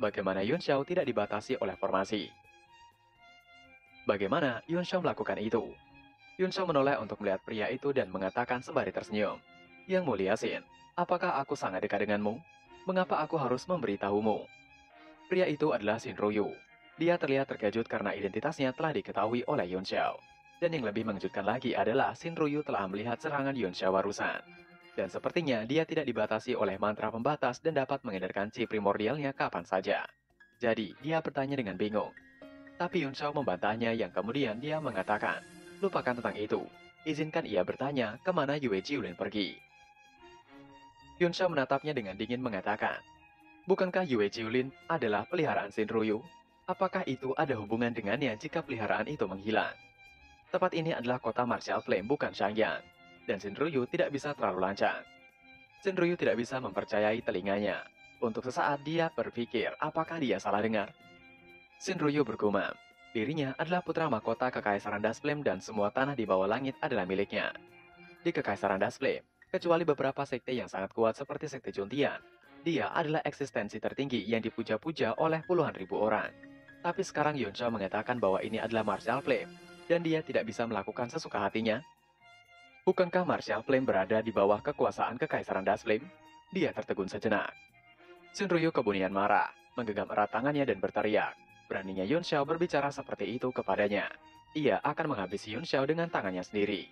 bagaimana Yun Xiao tidak dibatasi oleh formasi. Bagaimana Yun Xiao melakukan itu? Yun Xiao menoleh untuk melihat pria itu dan mengatakan sembari tersenyum. Yang mulia Xin, apakah aku sangat dekat denganmu? Mengapa aku harus memberitahumu? Pria itu adalah Xin Ruyu. Dia terlihat terkejut karena identitasnya telah diketahui oleh Yun Xiao. Dan yang lebih mengejutkan lagi adalah Xin Ruyu telah melihat serangan Yun Xiao barusan. Dan sepertinya dia tidak dibatasi oleh mantra pembatas dan dapat mengedarkan chi primordialnya kapan saja. Jadi, dia bertanya dengan bingung. Tapi Yun Xiao membantahnya yang kemudian dia mengatakan, lupakan tentang itu. Izinkan ia bertanya kemana Yue Jiulin pergi. Yun Xiao menatapnya dengan dingin mengatakan, bukankah Yue Jiulin adalah peliharaan Xin Ruyu? Apakah itu ada hubungan dengannya jika peliharaan itu menghilang? Tempat ini adalah kota Martial Flame bukan Shangyang. Dan Xin Ruyu tidak bisa terlalu lancang. Xin Ruyu tidak bisa mempercayai telinganya. Untuk sesaat dia berpikir apakah dia salah dengar. Xin Ruyu bergumam, dirinya adalah putra mahkota Kekaisaran Dust Flame dan semua tanah di bawah langit adalah miliknya. Di Kekaisaran Dust Flame, kecuali beberapa sekte yang sangat kuat seperti sekte Juntian, dia adalah eksistensi tertinggi yang dipuja-puja oleh puluhan ribu orang. Tapi sekarang Yun Xiao mengatakan bahwa ini adalah Martial Flame, dan dia tidak bisa melakukan sesuka hatinya. Bukankah Martial Flame berada di bawah kekuasaan Kekaisaran Dust Flame? Dia tertegun sejenak. Xin Ruyu kemudian marah, menggenggam erat tangannya dan berteriak. Beraninya Yun Xiao berbicara seperti itu kepadanya. Ia akan menghabisi Yun Xiao dengan tangannya sendiri.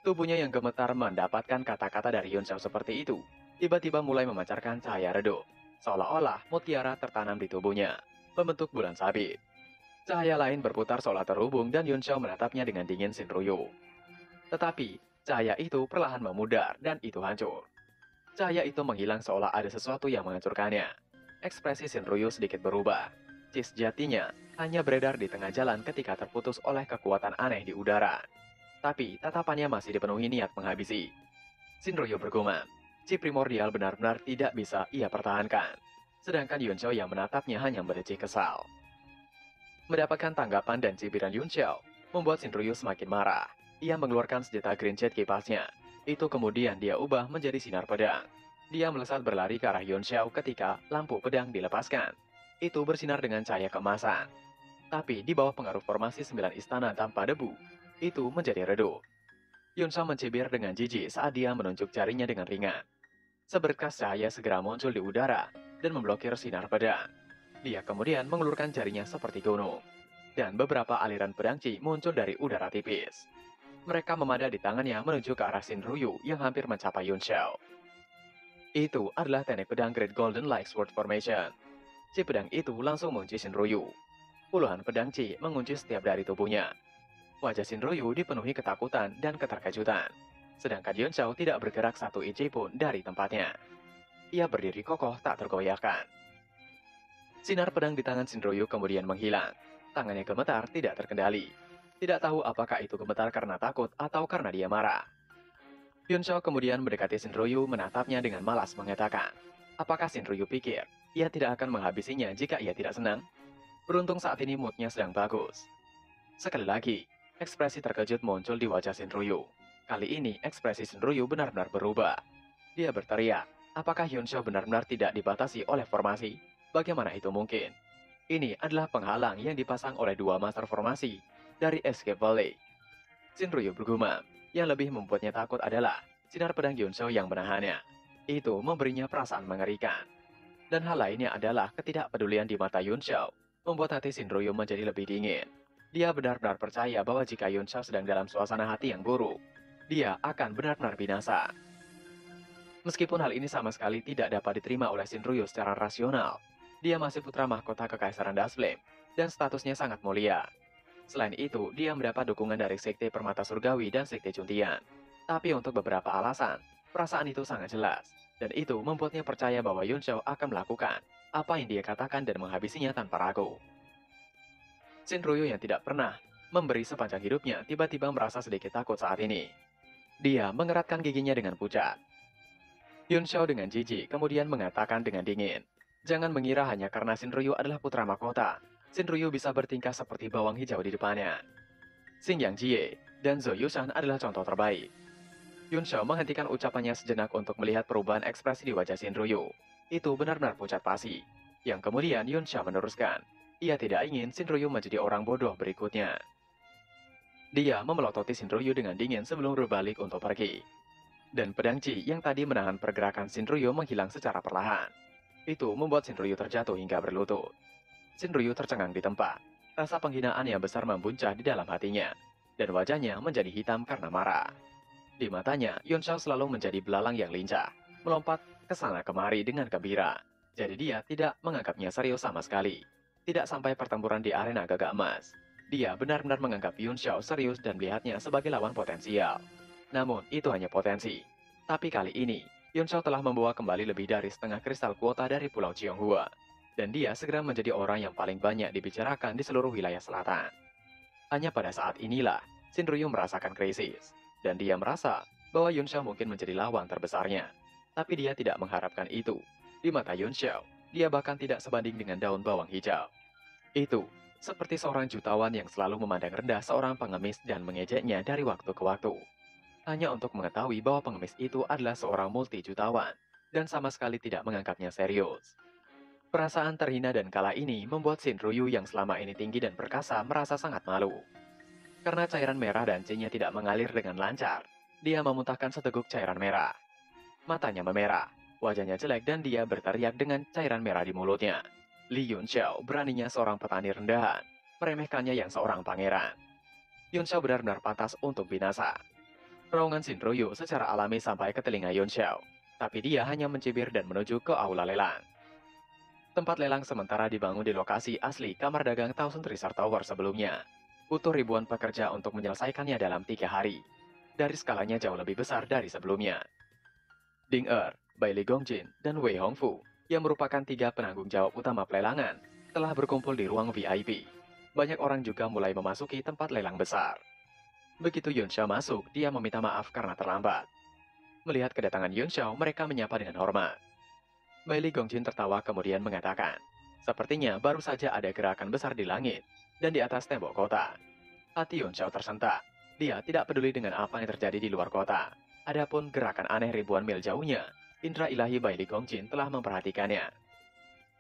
Tubuhnya yang gemetar mendapatkan kata-kata dari Yun Xiao seperti itu. Tiba-tiba mulai memancarkan cahaya redup. Seolah-olah mutiara tertanam di tubuhnya, membentuk bulan sabit. Cahaya lain berputar seolah terhubung dan Yun Xiao menatapnya dengan dingin Xin Ruyu. Tetapi, cahaya itu perlahan memudar dan itu hancur. Cahaya itu menghilang seolah ada sesuatu yang menghancurkannya. Ekspresi Xin Ruyu sedikit berubah. Chi sejatinya hanya beredar di tengah jalan ketika terputus oleh kekuatan aneh di udara. Tapi tatapannya masih dipenuhi niat menghabisi. Xin Ruyu bergumam, chi primordial benar-benar tidak bisa ia pertahankan. Sedangkan Yun Xiao yang menatapnya hanya berdecih kesal. Mendapatkan tanggapan dan cibiran Yun Xiao, membuat Xin Ruyu semakin marah. Ia mengeluarkan senjata Green Jet kipasnya. Itu kemudian dia ubah menjadi sinar pedang. Dia melesat berlari ke arah Yun Xiao ketika lampu pedang dilepaskan. Itu bersinar dengan cahaya keemasan. Tapi di bawah pengaruh formasi 9 istana tanpa debu, itu menjadi redup. Yun Xiao mencibir dengan jijik saat dia menunjuk jarinya dengan ringan. Seberkas cahaya segera muncul di udara dan memblokir sinar pedang. Dia kemudian mengulurkan jarinya seperti gunung. Dan beberapa aliran pedang chi muncul dari udara tipis. Mereka memada di tangannya menuju ke arah Xin Ruyu yang hampir mencapai Yun Xiao. Itu adalah teknik pedang Great Golden Light Sword Formation. Chi pedang itu langsung mengunci Xin Ruyu. Puluhan pedang chi mengunci setiap dari tubuhnya. Wajah Xin Ruyu dipenuhi ketakutan dan keterkejutan. Sedangkan Yun Xiao tidak bergerak satu inci pun dari tempatnya. Ia berdiri kokoh tak tergoyahkan. Sinar pedang di tangan Xin Ruyu kemudian menghilang. Tangannya gemetar tidak terkendali. Tidak tahu apakah itu gemetar karena takut atau karena dia marah. Yun Xiao kemudian mendekati Xin Ruyu menatapnya dengan malas mengatakan, apakah Xin Ruyu pikir ia tidak akan menghabisinya jika ia tidak senang? Beruntung saat ini moodnya sedang bagus. Sekali lagi, ekspresi terkejut muncul di wajah Xin Ruyu. Kali ini ekspresi Xin Ruyu benar-benar berubah. Dia berteriak, apakah Yun Xiao benar-benar tidak dibatasi oleh formasi? Bagaimana itu mungkin? Ini adalah penghalang yang dipasang oleh dua master formasi dari Escape Valley. Xin Ruyu bergumam, yang lebih membuatnya takut adalah sinar pedang Yun Xiao yang menahannya. Itu memberinya perasaan mengerikan. Dan hal lainnya adalah ketidakpedulian di mata Yun Xiao, membuat hati Xin Ruyu menjadi lebih dingin. Dia benar-benar percaya bahwa jika Yun Xiao sedang dalam suasana hati yang buruk, dia akan benar-benar binasa. Meskipun hal ini sama sekali tidak dapat diterima oleh Xin Ruyu secara rasional, dia masih putra mahkota Kekaisaran Dust Flame, dan statusnya sangat mulia. Selain itu, dia mendapat dukungan dari Sekte Permata Surgawi dan Sekte Juntian. Tapi untuk beberapa alasan, perasaan itu sangat jelas, dan itu membuatnya percaya bahwa Yun Xiao akan melakukan apa yang dia katakan dan menghabisinya tanpa ragu. Xin Ruyu yang tidak pernah memberi sepanjang hidupnya tiba-tiba merasa sedikit takut saat ini. Dia mengeratkan giginya dengan pucat. Yun Xiao dengan jijik kemudian mengatakan dengan dingin, jangan mengira hanya karena Xin Ruyu adalah putra mahkota, Xin Ruyu bisa bertingkah seperti bawang hijau di depannya. Xing Yang Jie dan Zhou Yushan adalah contoh terbaik. Yun Xiao menghentikan ucapannya sejenak untuk melihat perubahan ekspresi di wajah Xin Ruyu. Itu benar-benar pucat pasi. Yang kemudian Yun Xiao meneruskan, ia tidak ingin Shinryu menjadi orang bodoh berikutnya. Dia memelototi Shinryu dengan dingin sebelum berbalik untuk pergi. Dan pedang Ji yang tadi menahan pergerakan Shinryu menghilang secara perlahan. Itu membuat Shinryu terjatuh hingga berlutut. Shinryu tercengang di tempat. Rasa penghinaan yang besar membuncah di dalam hatinya. Dan wajahnya menjadi hitam karena marah. Di matanya, Yun Xiao selalu menjadi belalang yang lincah, melompat ke sana kemari dengan gembira. Jadi dia tidak menganggapnya serius sama sekali. Tidak sampai pertempuran di arena gagak emas. Dia benar-benar menganggap Yun Xiao serius dan melihatnya sebagai lawan potensial. Namun, itu hanya potensi. Tapi kali ini, Yun Xiao telah membawa kembali lebih dari setengah kristal kuota dari Pulau Qianghua. Dan dia segera menjadi orang yang paling banyak dibicarakan di seluruh wilayah selatan. Hanya pada saat inilah, Shinryu merasakan krisis. Dan dia merasa bahwa Yun Xiao mungkin menjadi lawan terbesarnya. Tapi dia tidak mengharapkan itu. Di mata Yun Xiao, dia bahkan tidak sebanding dengan daun bawang hijau. Itu seperti seorang jutawan yang selalu memandang rendah seorang pengemis dan mengejeknya dari waktu ke waktu. Hanya untuk mengetahui bahwa pengemis itu adalah seorang multi-jutawan dan sama sekali tidak menganggapnya serius. Perasaan terhina dan kalah ini membuat Shinryu yang selama ini tinggi dan perkasa merasa sangat malu. Karena cairan merah dan Qi-nya tidak mengalir dengan lancar, dia memuntahkan seteguk cairan merah. Matanya memerah, wajahnya jelek dan dia berteriak dengan cairan merah di mulutnya. Li Yun Xiao beraninya seorang petani rendahan, meremehkannya yang seorang pangeran. Yun Xiao benar-benar pantas untuk binasa. Raungan Shinryu secara alami sampai ke telinga Yun Xiao, tapi dia hanya mencibir dan menuju ke aula lelang. Tempat lelang sementara dibangun di lokasi asli kamar dagang Thousand Resort Tower sebelumnya. Butuh ribuan pekerja untuk menyelesaikannya dalam 3 hari. Dari skalanya jauh lebih besar dari sebelumnya. Ding Er, Bai Li Gongjin, dan Wei Hongfu yang merupakan 3 penanggung jawab utama pelelangan, telah berkumpul di ruang VIP. Banyak orang juga mulai memasuki tempat lelang besar. Begitu Yun Xiao masuk, dia meminta maaf karena terlambat. Melihat kedatangan Yun Xiao, mereka menyapa dengan hormat. Bai Li Gongjin tertawa kemudian mengatakan, sepertinya baru saja ada gerakan besar di langit dan di atas tembok kota. Hati Yun Xiao tersentak. Dia tidak peduli dengan apa yang terjadi di luar kota. Adapun gerakan aneh ribuan mil jauhnya, indra ilahi Bai Li Gongjin telah memperhatikannya.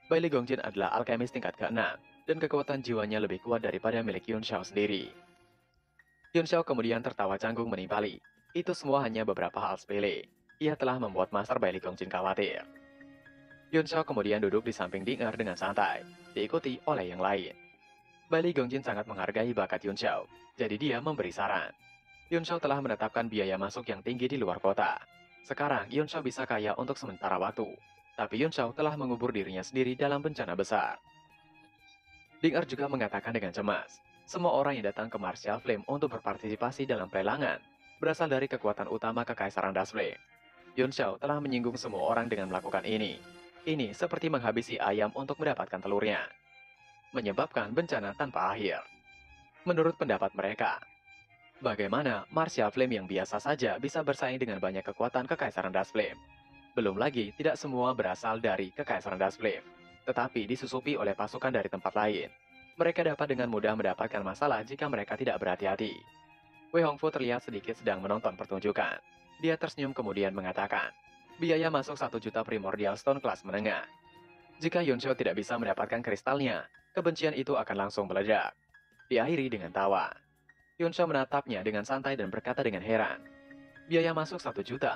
Bai Li Gongjin adalah alkemis tingkat ke-6, dan kekuatan jiwanya lebih kuat daripada milik Yun Xiao sendiri. Yun Xiao kemudian tertawa canggung menimpali. Itu semua hanya beberapa hal sepele. Ia telah membuat Master Bai Li Gongjin khawatir. Yun Xiao kemudian duduk di samping Ding Er dengan santai, diikuti oleh yang lain. Bai Li Gongjin sangat menghargai bakat Yun Xiao, jadi dia memberi saran. Yun Xiao telah menetapkan biaya masuk yang tinggi di luar kota. Sekarang Yun Xiao bisa kaya untuk sementara waktu, tapi Yun Xiao telah mengubur dirinya sendiri dalam bencana besar. Ding Er juga mengatakan dengan cemas, semua orang yang datang ke Martial Flame untuk berpartisipasi dalam pelelangan berasal dari kekuatan utama Kekaisaran Dust Flame. Yun Xiao telah menyinggung semua orang dengan melakukan ini. Ini seperti menghabisi ayam untuk mendapatkan telurnya, menyebabkan bencana tanpa akhir. Menurut pendapat mereka, bagaimana Martial Flame yang biasa saja bisa bersaing dengan banyak kekuatan Kekaisaran Dust Flame? Belum lagi, tidak semua berasal dari Kekaisaran Dust Flame, tetapi disusupi oleh pasukan dari tempat lain. Mereka dapat dengan mudah mendapatkan masalah jika mereka tidak berhati-hati. Wei Hongfu terlihat sedikit sedang menonton pertunjukan. Dia tersenyum kemudian mengatakan, biaya masuk 1 juta Primordial Stone kelas menengah. Jika Yun Xiao tidak bisa mendapatkan kristalnya, kebencian itu akan langsung meledak. Diakhiri dengan tawa. Yun Xiao menatapnya dengan santai dan berkata dengan heran, biaya masuk 1 juta.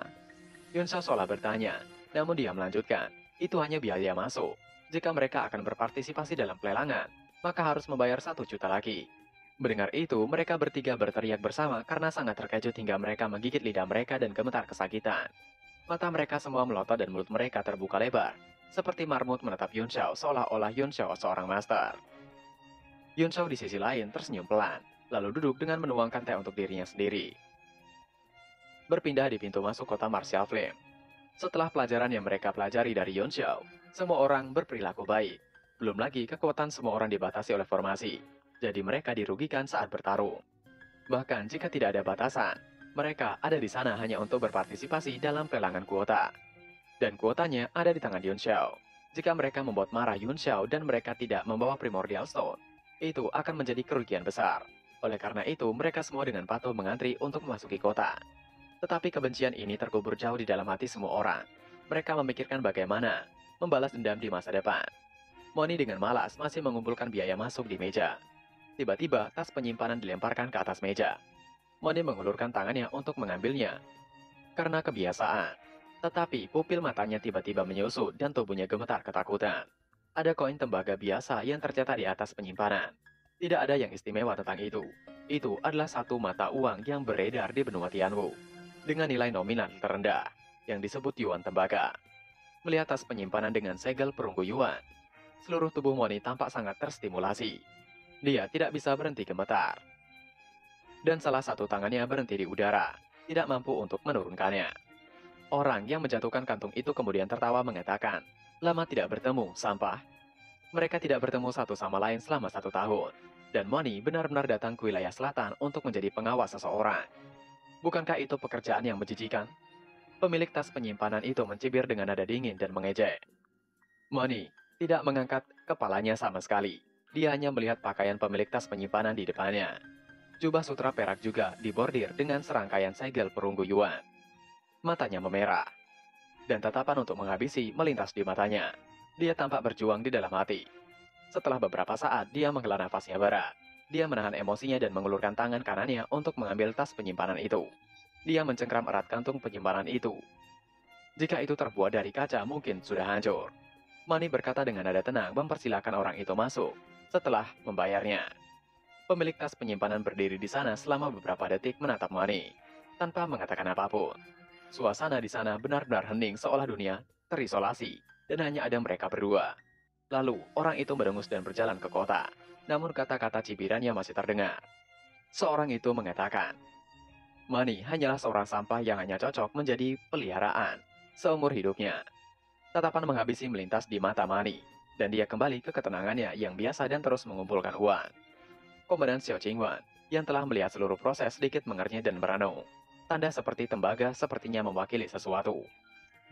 Yun Xiao seolah bertanya, namun dia melanjutkan, itu hanya biaya masuk. Jika mereka akan berpartisipasi dalam pelelangan, maka harus membayar 1 juta lagi. Mendengar itu, mereka bertiga berteriak bersama karena sangat terkejut hingga mereka menggigit lidah mereka dan gemetar kesakitan. Mata mereka semua melotot dan mulut mereka terbuka lebar, seperti marmut menatap Yun Xiao seolah-olah Yun Xiao seorang master. Yun Xiao di sisi lain tersenyum pelan, lalu duduk dengan menuangkan teh untuk dirinya sendiri. Berpindah di pintu masuk kota Martial Flame. Setelah pelajaran yang mereka pelajari dari Yun Xiao, semua orang berperilaku baik. Belum lagi kekuatan semua orang dibatasi oleh formasi, jadi mereka dirugikan saat bertarung. Bahkan jika tidak ada batasan, mereka ada di sana hanya untuk berpartisipasi dalam pelelangan kuota. Dan kuotanya ada di tangan Yun Xiao. Jika mereka membuat marah Yun Xiao dan mereka tidak membawa Primordial Stone, itu akan menjadi kerugian besar. Oleh karena itu, mereka semua dengan patuh mengantri untuk memasuki kota. Tetapi kebencian ini terkubur jauh di dalam hati semua orang. Mereka memikirkan bagaimana membalas dendam di masa depan. Moni dengan malas masih mengumpulkan biaya masuk di meja. Tiba-tiba, tas penyimpanan dilemparkan ke atas meja. Moni mengulurkan tangannya untuk mengambilnya karena kebiasaan. Tetapi pupil matanya tiba-tiba menyusut dan tubuhnya gemetar ketakutan. Ada koin tembaga biasa yang tercetak di atas penyimpanan. Tidak ada yang istimewa tentang itu. Itu adalah satu mata uang yang beredar di benua Tianwu dengan nilai nominal terendah yang disebut yuan tembaga. Melihat tas penyimpanan dengan segel perunggu yuan, seluruh tubuh Moni tampak sangat terstimulasi. Dia tidak bisa berhenti gemetar. Dan salah satu tangannya berhenti di udara, tidak mampu untuk menurunkannya. Orang yang menjatuhkan kantung itu kemudian tertawa mengatakan, lama tidak bertemu, sampah. Mereka tidak bertemu satu sama lain selama 1 tahun. Dan Moni benar-benar datang ke wilayah selatan untuk menjadi pengawas seseorang. Bukankah itu pekerjaan yang menjijikan? Pemilik tas penyimpanan itu mencibir dengan nada dingin dan mengejek. Moni tidak mengangkat kepalanya sama sekali. Dia hanya melihat pakaian pemilik tas penyimpanan di depannya. Jubah sutra perak juga dibordir dengan serangkaian segel perunggu yuan. Matanya memerah, dan tatapan untuk menghabisi melintas di matanya. Dia tampak berjuang di dalam hati. Setelah beberapa saat, dia menghela nafasnya berat. Dia menahan emosinya dan mengulurkan tangan kanannya untuk mengambil tas penyimpanan itu. Dia mencengkram erat kantung penyimpanan itu. Jika itu terbuat dari kaca, mungkin sudah hancur. Mani berkata dengan nada tenang mempersilahkan orang itu masuk setelah membayarnya. Pemilik tas penyimpanan berdiri di sana selama beberapa detik menatap Mani, tanpa mengatakan apapun. Suasana di sana benar-benar hening seolah dunia terisolasi, dan hanya ada mereka berdua. Lalu, orang itu merengus dan berjalan ke kota. Namun kata-kata cibirannya masih terdengar. Seorang itu mengatakan, Mani hanyalah seorang sampah yang hanya cocok menjadi peliharaan seumur hidupnya. Tatapan menghabisi melintas di mata Mani, dan dia kembali ke ketenangannya yang biasa dan terus mengumpulkan uang. Komandan Xiao Qingwan, yang telah melihat seluruh proses sedikit mengernyit dan merenung. Tanda seperti tembaga sepertinya mewakili sesuatu.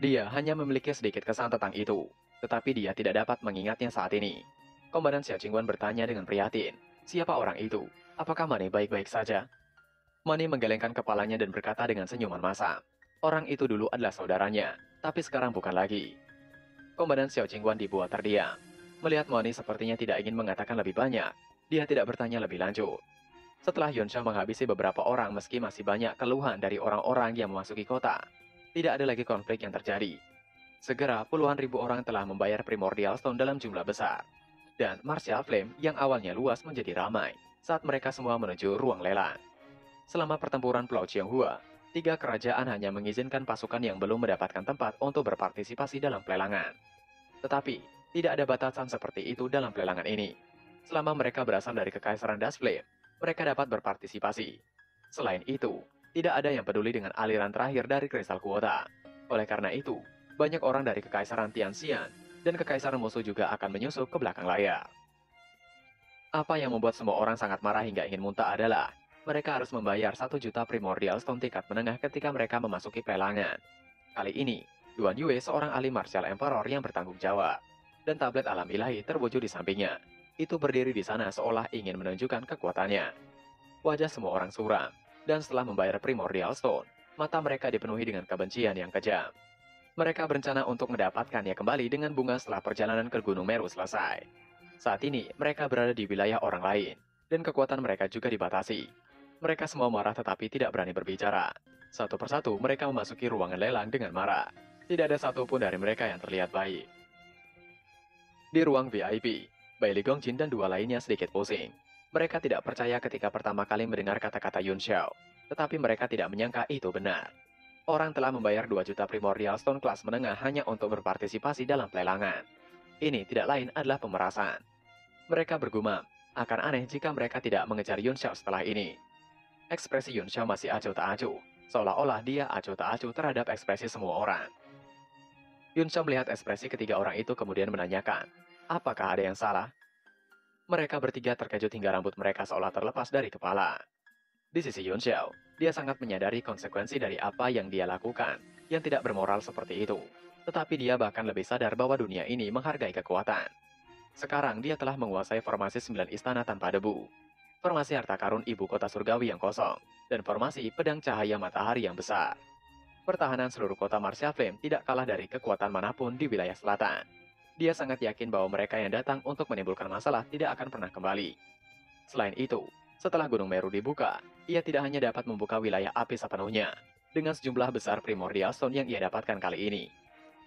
Dia hanya memiliki sedikit kesan tentang itu, tetapi dia tidak dapat mengingatnya saat ini. Komandan Xiao Qingwan bertanya dengan prihatin, siapa orang itu? Apakah Mani baik-baik saja? Mani menggelengkan kepalanya dan berkata dengan senyuman masam, orang itu dulu adalah saudaranya, tapi sekarang bukan lagi. Komandan Xiao Qingwan dibuat terdiam. Melihat Mani sepertinya tidak ingin mengatakan lebih banyak, dia tidak bertanya lebih lanjut. Setelah Yunsha menghabisi beberapa orang meski masih banyak keluhan dari orang-orang yang memasuki kota, tidak ada lagi konflik yang terjadi. Segera puluhan ribu orang telah membayar Primordial Stone dalam jumlah besar. Dan Martial Flame yang awalnya luas menjadi ramai saat mereka semua menuju ruang lelang. Selama pertempuran Pulau Qianghua, 3 kerajaan hanya mengizinkan pasukan yang belum mendapatkan tempat untuk berpartisipasi dalam pelelangan. Tetapi, tidak ada batasan seperti itu dalam pelelangan ini. Selama mereka berasal dari Kekaisaran Dust Flame, mereka dapat berpartisipasi. Selain itu, tidak ada yang peduli dengan aliran terakhir dari kristal kuota. Oleh karena itu, banyak orang dari Kekaisaran Tianxian dan Kekaisaran musuh juga akan menyusup ke belakang layar. Apa yang membuat semua orang sangat marah hingga ingin muntah adalah mereka harus membayar 1 juta Primordial Stone tingkat menengah ketika mereka memasuki pelelangan. Kali ini, Duan Yue seorang ahli martial emperor yang bertanggung jawab, dan tablet alam ilahi terwujud di sampingnya. Itu berdiri di sana seolah ingin menunjukkan kekuatannya. Wajah semua orang suram, dan setelah membayar Primordial Stone, mata mereka dipenuhi dengan kebencian yang kejam. Mereka berencana untuk mendapatkannya kembali dengan bunga setelah perjalanan ke Gunung Meru selesai. Saat ini, mereka berada di wilayah orang lain, dan kekuatan mereka juga dibatasi. Mereka semua marah tetapi tidak berani berbicara. Satu persatu, mereka memasuki ruangan lelang dengan marah. Tidak ada satupun dari mereka yang terlihat baik. Di ruang VIP, Bailey Gongjin dan 2 lainnya sedikit pusing. Mereka tidak percaya ketika pertama kali mendengar kata-kata Yun Xiao, tetapi mereka tidak menyangka itu benar. Orang telah membayar 2 juta Primordial Stone kelas menengah hanya untuk berpartisipasi dalam pelelangan. Ini tidak lain adalah pemerasan. Mereka bergumam, akan aneh jika mereka tidak mengejar Yun Xiao setelah ini. Ekspresi Yun Xiao masih acuh tak acuh, seolah-olah dia acuh tak acuh terhadap ekspresi semua orang. Yun Xiao melihat ekspresi ketiga orang itu kemudian menanyakan, apakah ada yang salah? Mereka bertiga terkejut hingga rambut mereka seolah terlepas dari kepala. Di sisi Yun Xiao, dia sangat menyadari konsekuensi dari apa yang dia lakukan, yang tidak bermoral seperti itu. Tetapi dia bahkan lebih sadar bahwa dunia ini menghargai kekuatan. Sekarang dia telah menguasai formasi 9 istana tanpa debu, formasi harta karun ibu kota surgawi yang kosong, dan formasi pedang cahaya matahari yang besar. Pertahanan seluruh kota Martial Flame tidak kalah dari kekuatan manapun di wilayah selatan. Dia sangat yakin bahwa mereka yang datang untuk menimbulkan masalah tidak akan pernah kembali. Selain itu, setelah Gunung Meru dibuka, ia tidak hanya dapat membuka wilayah api sepenuhnya, dengan sejumlah besar primordial stone yang ia dapatkan kali ini.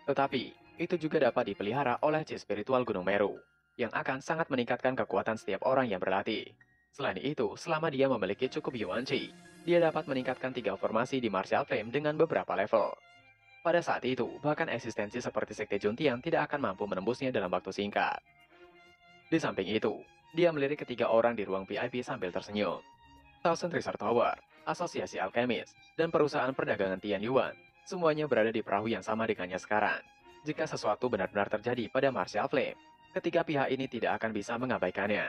Tetapi, itu juga dapat dipelihara oleh chi spiritual Gunung Meru, yang akan sangat meningkatkan kekuatan setiap orang yang berlatih. Selain itu, selama dia memiliki cukup Yuan Chi, dia dapat meningkatkan 3 formasi di Martial Flame dengan beberapa level. Pada saat itu, bahkan eksistensi seperti Sekte Juntian tidak akan mampu menembusnya dalam waktu singkat. Di samping itu, dia melirik ketiga orang di ruang VIP sambil tersenyum. Thousand Research Tower, Asosiasi Alchemist, dan perusahaan perdagangan Tian Yuan, semuanya berada di perahu yang sama dengannya sekarang. Jika sesuatu benar-benar terjadi pada Martial Flame, ketiga pihak ini tidak akan bisa mengabaikannya.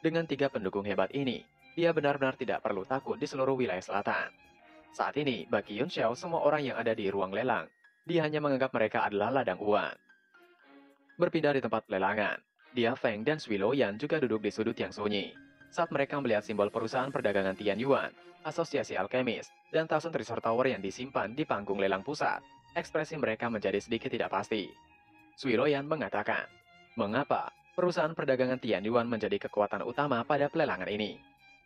Dengan 3 pendukung hebat ini, dia benar-benar tidak perlu takut di seluruh wilayah selatan. Saat ini, bagi Yun Xiao, semua orang yang ada di ruang lelang, dia hanya menganggap mereka adalah ladang uang. Berpindah di tempat pelelangan, dia, Feng, dan Sui Loyan juga duduk di sudut yang sunyi. Saat mereka melihat simbol perusahaan perdagangan Tian Yuan, Asosiasi Alchemist, dan Thousand Resort Tower yang disimpan di panggung lelang pusat, ekspresi mereka menjadi sedikit tidak pasti. Sui Loyan mengatakan, "Mengapa perusahaan perdagangan Tian Yuan menjadi kekuatan utama pada pelelangan ini?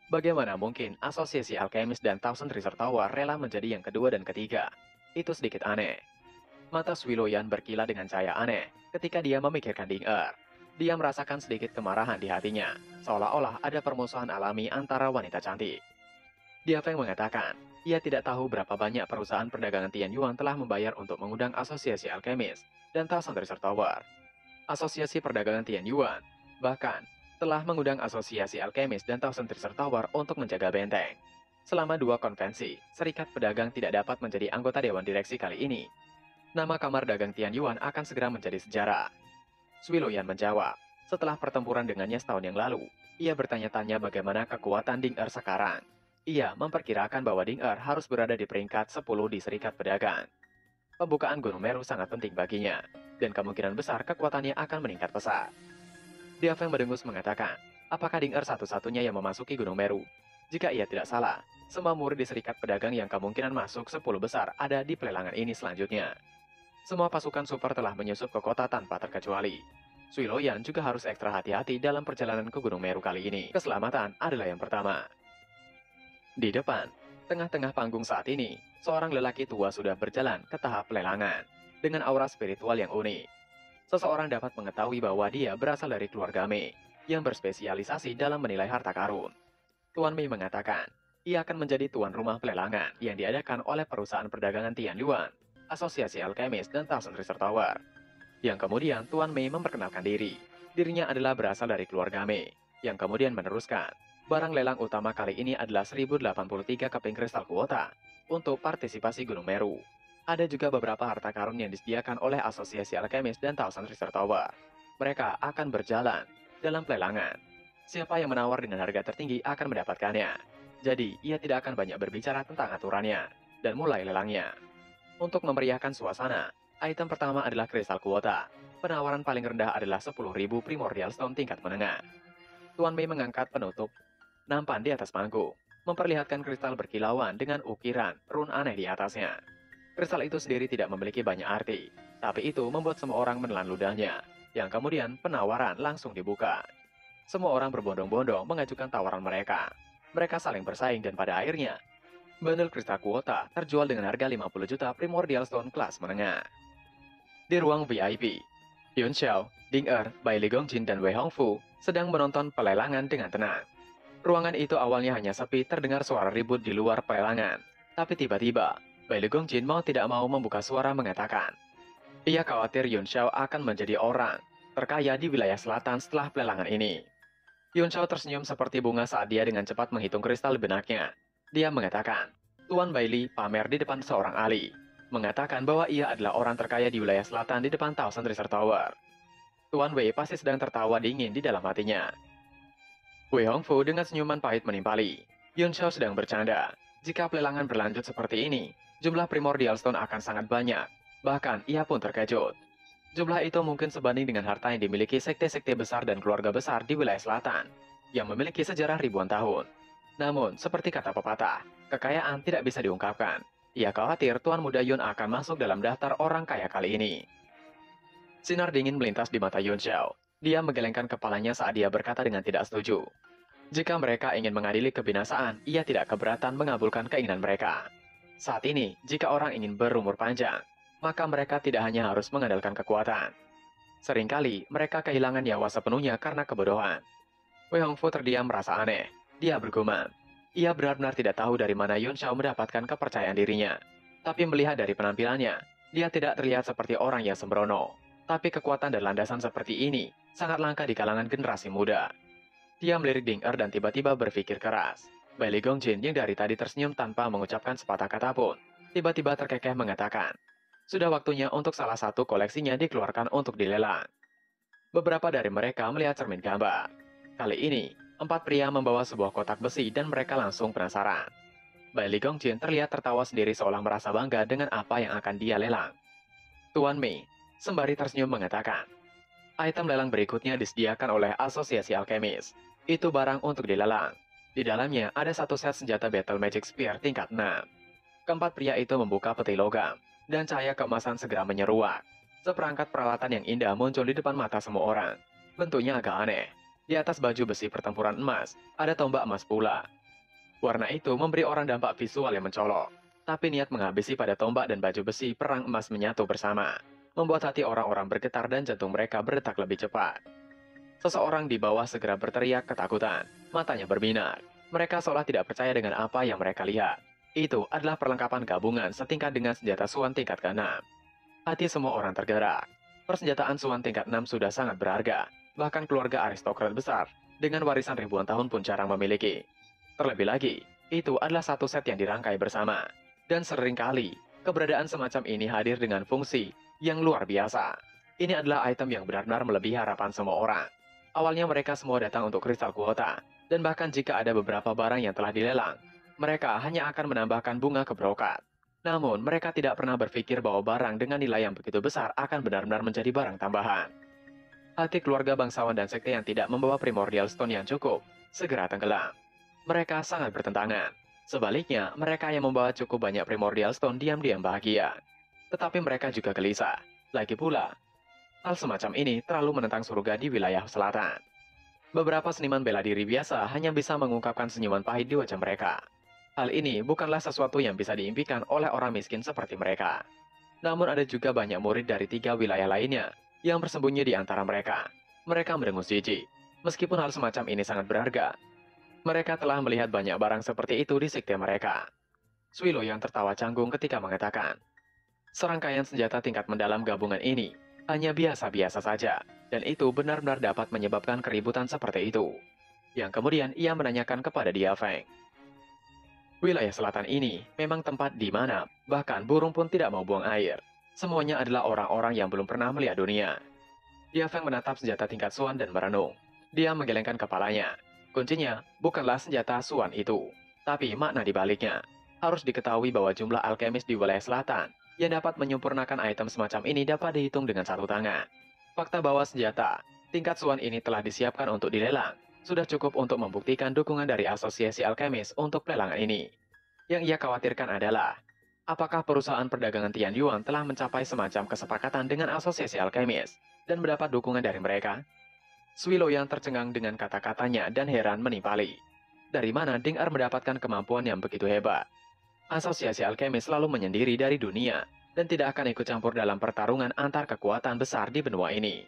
Bagaimana mungkin Asosiasi Alchemist dan Thousand Resort Tower rela menjadi yang kedua dan ketiga? Itu sedikit aneh." Mata Sui Loyan berkilat dengan cahaya aneh ketika dia memikirkan Ding Er. Dia merasakan sedikit kemarahan di hatinya, seolah-olah ada permusuhan alami antara wanita cantik. Dia Feng mengatakan, ia tidak tahu berapa banyak perusahaan perdagangan Tian Yuan telah membayar untuk mengundang Asosiasi Alchemist dan Thousand Resort Tower. Asosiasi perdagangan Tian Yuan, bahkan, telah mengundang Asosiasi Alchemist dan Thousand Resort Tower untuk menjaga benteng. Selama 2 konvensi, Serikat Pedagang tidak dapat menjadi anggota Dewan Direksi kali ini. Nama Kamar Dagang Tian Yuan akan segera menjadi sejarah. Sui Loyan menjawab, setelah pertempuran dengannya setahun yang lalu, ia bertanya-tanya bagaimana kekuatan Ding Er sekarang. Ia memperkirakan bahwa Ding Er harus berada di peringkat 10 di Serikat Pedagang. Pembukaan Gunung Meru sangat penting baginya, dan kemungkinan besar kekuatannya akan meningkat pesat. Dia Feng mendengus mengatakan, apakah Ding Er satu-satunya yang memasuki Gunung Meru? Jika ia tidak salah, semua murid di Serikat Pedagang yang kemungkinan masuk 10 besar ada di pelelangan ini selanjutnya. Semua pasukan super telah menyusup ke kota tanpa terkecuali. Sui Loyan juga harus ekstra hati-hati dalam perjalanan ke Gunung Meru kali ini. Keselamatan adalah yang pertama. Di depan, tengah-tengah panggung saat ini, seorang lelaki tua sudah berjalan ke tahap pelelangan, dengan aura spiritual yang unik. Seseorang dapat mengetahui bahwa dia berasal dari keluarga Mei, yang berspesialisasi dalam menilai harta karun. Tuan Mei mengatakan, ia akan menjadi tuan rumah pelelangan yang diadakan oleh perusahaan perdagangan Tian Yuan, Asosiasi Alchemist, dan Thousand Resort Tower. Yang kemudian Tuan Mei memperkenalkan diri. Dirinya adalah berasal dari keluarga Mei, yang kemudian meneruskan. Barang lelang utama kali ini adalah 1083 keping kristal kuota untuk partisipasi Gunung Meru. Ada juga beberapa harta karun yang disediakan oleh Asosiasi Alchemist dan Thousand Resort Tower. Mereka akan berjalan dalam pelelangan. Siapa yang menawar dengan harga tertinggi akan mendapatkannya. Jadi, ia tidak akan banyak berbicara tentang aturannya, dan mulai lelangnya. Untuk memeriahkan suasana, item pertama adalah kristal kuota. Penawaran paling rendah adalah 10.000 primordial stone tingkat menengah. Tuan Mei mengangkat penutup nampan di atas panggung, memperlihatkan kristal berkilauan dengan ukiran rune aneh di atasnya. Kristal itu sendiri tidak memiliki banyak arti, tapi itu membuat semua orang menelan ludahnya, yang kemudian penawaran langsung dibuka. Semua orang berbondong-bondong mengajukan tawaran mereka. Mereka saling bersaing dan pada akhirnya, bundle kristal kuota terjual dengan harga 50 juta primordial stone kelas menengah. Di ruang VIP, Yun Xiao, Ding Er, Bai Li Gongjin, dan Wei Hongfu sedang menonton pelelangan dengan tenang. Ruangan itu awalnya hanya sepi, terdengar suara ribut di luar pelelangan. Tapi tiba-tiba, Bai Li Gongjin mau tidak mau membuka suara mengatakan, ia khawatir Yun Xiao akan menjadi orang terkaya di wilayah selatan setelah pelelangan ini. Yun Xiao tersenyum seperti bunga saat dia dengan cepat menghitung kristal di benaknya. Dia mengatakan, Tuan Bailey pamer di depan seorang ahli, mengatakan bahwa ia adalah orang terkaya di wilayah selatan di depan Thousand Resort Tower. Tuan Wei pasti sedang tertawa dingin di dalam hatinya. Wei Hongfu dengan senyuman pahit menimpali. Yun Xiao sedang bercanda. Jika pelelangan berlanjut seperti ini, jumlah primordial stone akan sangat banyak. Bahkan ia pun terkejut. Jumlah itu mungkin sebanding dengan harta yang dimiliki sekte-sekte besar dan keluarga besar di wilayah selatan, yang memiliki sejarah ribuan tahun. Namun, seperti kata pepatah, kekayaan tidak bisa diungkapkan. Ia khawatir Tuan Muda Yun akan masuk dalam daftar orang kaya kali ini. Sinar dingin melintas di mata Yun Xiao. Dia menggelengkan kepalanya saat dia berkata dengan tidak setuju. Jika mereka ingin mengadili kebinasaan, ia tidak keberatan mengabulkan keinginan mereka. Saat ini, jika orang ingin berumur panjang, maka mereka tidak hanya harus mengandalkan kekuatan. Seringkali, mereka kehilangan nyawa sepenuhnya karena kebodohan. Wei Hongfu terdiam merasa aneh. Dia bergumam. Ia benar-benar tidak tahu dari mana Yun Xiao mendapatkan kepercayaan dirinya. Tapi melihat dari penampilannya, dia tidak terlihat seperti orang yang sembrono. Tapi kekuatan dan landasan seperti ini sangat langka di kalangan generasi muda. Dia melirik Ding Er dan tiba-tiba berpikir keras. Bai Li Gongjin yang dari tadi tersenyum tanpa mengucapkan sepatah kata pun, tiba-tiba terkekeh mengatakan, sudah waktunya untuk salah satu koleksinya dikeluarkan untuk dilelang. Beberapa dari mereka melihat cermin gambar. Kali ini, 4 pria membawa sebuah kotak besi dan mereka langsung penasaran. Bai Li Gongjin terlihat tertawa sendiri seolah merasa bangga dengan apa yang akan dia lelang. Tuan Mei, sembari tersenyum mengatakan, item lelang berikutnya disediakan oleh Asosiasi Alkemis. Itu barang untuk dilelang. Di dalamnya ada satu set senjata Battle Magic Spear tingkat 6. Keempat pria itu membuka peti logam, dan cahaya keemasan segera menyeruak. Seperangkat peralatan yang indah muncul di depan mata semua orang. Bentuknya agak aneh. Di atas baju besi pertempuran emas, ada tombak emas pula. Warna itu memberi orang dampak visual yang mencolok. Tapi niat menghabisi pada tombak dan baju besi perang emas menyatu bersama, membuat hati orang-orang bergetar dan jantung mereka berdetak lebih cepat. Seseorang di bawah segera berteriak ketakutan, matanya berbinar. Mereka seolah tidak percaya dengan apa yang mereka lihat. Itu adalah perlengkapan gabungan setingkat dengan senjata Suan tingkat ke-6. Hati semua orang tergerak. Persenjataan Suan tingkat 6 sudah sangat berharga, bahkan keluarga aristokrat besar dengan warisan ribuan tahun pun jarang memiliki. Terlebih lagi, itu adalah satu set yang dirangkai bersama. Dan seringkali, keberadaan semacam ini hadir dengan fungsi yang luar biasa. Ini adalah item yang benar-benar melebihi harapan semua orang. Awalnya mereka semua datang untuk kristal kuota, dan bahkan jika ada beberapa barang yang telah dilelang, mereka hanya akan menambahkan bunga ke brokat. Namun, mereka tidak pernah berpikir bahwa barang dengan nilai yang begitu besar akan benar-benar menjadi barang tambahan. Hati keluarga bangsawan dan sekte yang tidak membawa primordial stone yang cukup, segera tenggelam. Mereka sangat bertentangan. Sebaliknya, mereka yang membawa cukup banyak primordial stone diam-diam bahagia. Tetapi mereka juga gelisah. Lagi pula, hal semacam ini terlalu menentang surga di wilayah selatan. Beberapa seniman bela diri biasa hanya bisa mengungkapkan senyuman pahit di wajah mereka. Hal ini bukanlah sesuatu yang bisa diimpikan oleh orang miskin seperti mereka. Namun ada juga banyak murid dari 3 wilayah lainnya yang bersembunyi di antara mereka. Mereka mendengus jijik. Meskipun hal semacam ini sangat berharga, mereka telah melihat banyak barang seperti itu di sekte mereka. Suilo yang tertawa canggung ketika mengatakan, serangkaian senjata tingkat mendalam gabungan ini hanya biasa-biasa saja, dan itu benar-benar dapat menyebabkan keributan seperti itu. Yang kemudian ia menanyakan kepada Dia Feng. Wilayah selatan ini memang tempat di mana bahkan burung pun tidak mau buang air. Semuanya adalah orang-orang yang belum pernah melihat dunia. Dia Feng menatap senjata tingkat Suan dan merenung. Dia menggelengkan kepalanya. Kuncinya bukanlah senjata Suan itu, tapi makna di baliknya. Harus diketahui bahwa jumlah alkemis di wilayah selatan yang dapat menyempurnakan item semacam ini dapat dihitung dengan satu tangan. Fakta bahwa senjata tingkat Suan ini telah disiapkan untuk dilelang sudah cukup untuk membuktikan dukungan dari Asosiasi Alkemis untuk pelelangan ini. Yang ia khawatirkan adalah, apakah perusahaan perdagangan Tian Yuan telah mencapai semacam kesepakatan dengan Asosiasi Alkemis dan mendapat dukungan dari mereka? Suilo yang tercengang dengan kata-katanya dan heran menimpali. Dari mana Ding Er mendapatkan kemampuan yang begitu hebat? Asosiasi Alkemis selalu menyendiri dari dunia dan tidak akan ikut campur dalam pertarungan antar kekuatan besar di benua ini.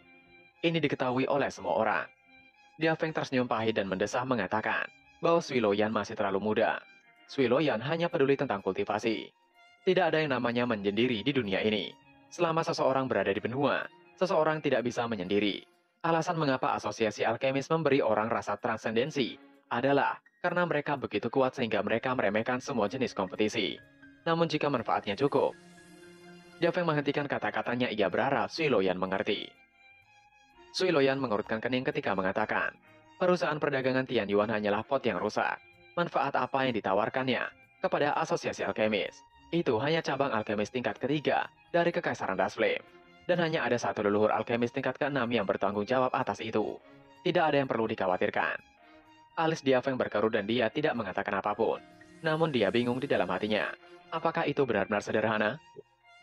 Ini diketahui oleh semua orang. Dia Feng tersenyum pahit dan mendesah mengatakan bahwa Sui Loyan masih terlalu muda. Sui Loyan hanya peduli tentang kultivasi. Tidak ada yang namanya menyendiri di dunia ini. Selama seseorang berada di benua, seseorang tidak bisa menyendiri. Alasan mengapa Asosiasi Alkemis memberi orang rasa transendensi adalah karena mereka begitu kuat sehingga mereka meremehkan semua jenis kompetisi. Namun jika manfaatnya cukup, Dia Feng menghentikan kata-katanya. Ia berharap Sui Loyan mengerti. Sui Loyan mengerutkan kening ketika mengatakan, perusahaan perdagangan Tian Yuan hanyalah pot yang rusak. Manfaat apa yang ditawarkannya kepada Asosiasi Alkemis? Itu hanya cabang alkemis tingkat ketiga dari Kekaisaran Dust Flame. Dan hanya ada satu leluhur alkemis tingkat ke-6 yang bertanggung jawab atas itu. Tidak ada yang perlu dikhawatirkan. Alis Dia Feng berkerut dan dia tidak mengatakan apapun. Namun dia bingung di dalam hatinya. Apakah itu benar-benar sederhana?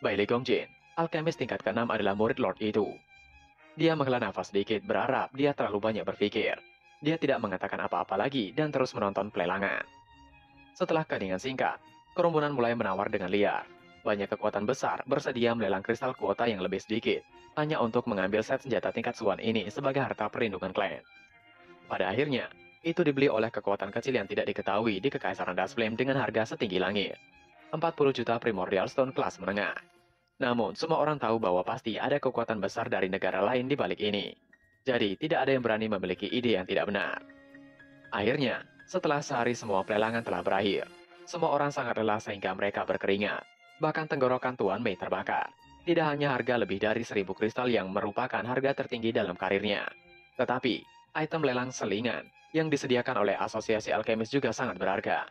Bai Li Gongjin, alkemis tingkat ke-6 adalah murid Lord itu. Dia menghela nafas sedikit berharap dia terlalu banyak berpikir. Dia tidak mengatakan apa-apa lagi dan terus menonton pelelangan. Setelah keningan singkat, kerumunan mulai menawar dengan liar. Banyak kekuatan besar bersedia melelang kristal kuota yang lebih sedikit, hanya untuk mengambil set senjata tingkat Suan ini sebagai harta perlindungan klan. Pada akhirnya, itu dibeli oleh kekuatan kecil yang tidak diketahui di Kekaisaran Dustflame dengan harga setinggi langit. 40 juta Primordial Stone kelas menengah. Namun, semua orang tahu bahwa pasti ada kekuatan besar dari negara lain di balik ini. Jadi, tidak ada yang berani memiliki ide yang tidak benar. Akhirnya, setelah sehari semua pelelangan telah berakhir, semua orang sangat lelah sehingga mereka berkeringat. Bahkan tenggorokan Tuan Mei terbakar. Tidak hanya harga lebih dari 1.000 kristal yang merupakan harga tertinggi dalam karirnya, tetapi item lelang selingan yang disediakan oleh Asosiasi Alkemis juga sangat berharga.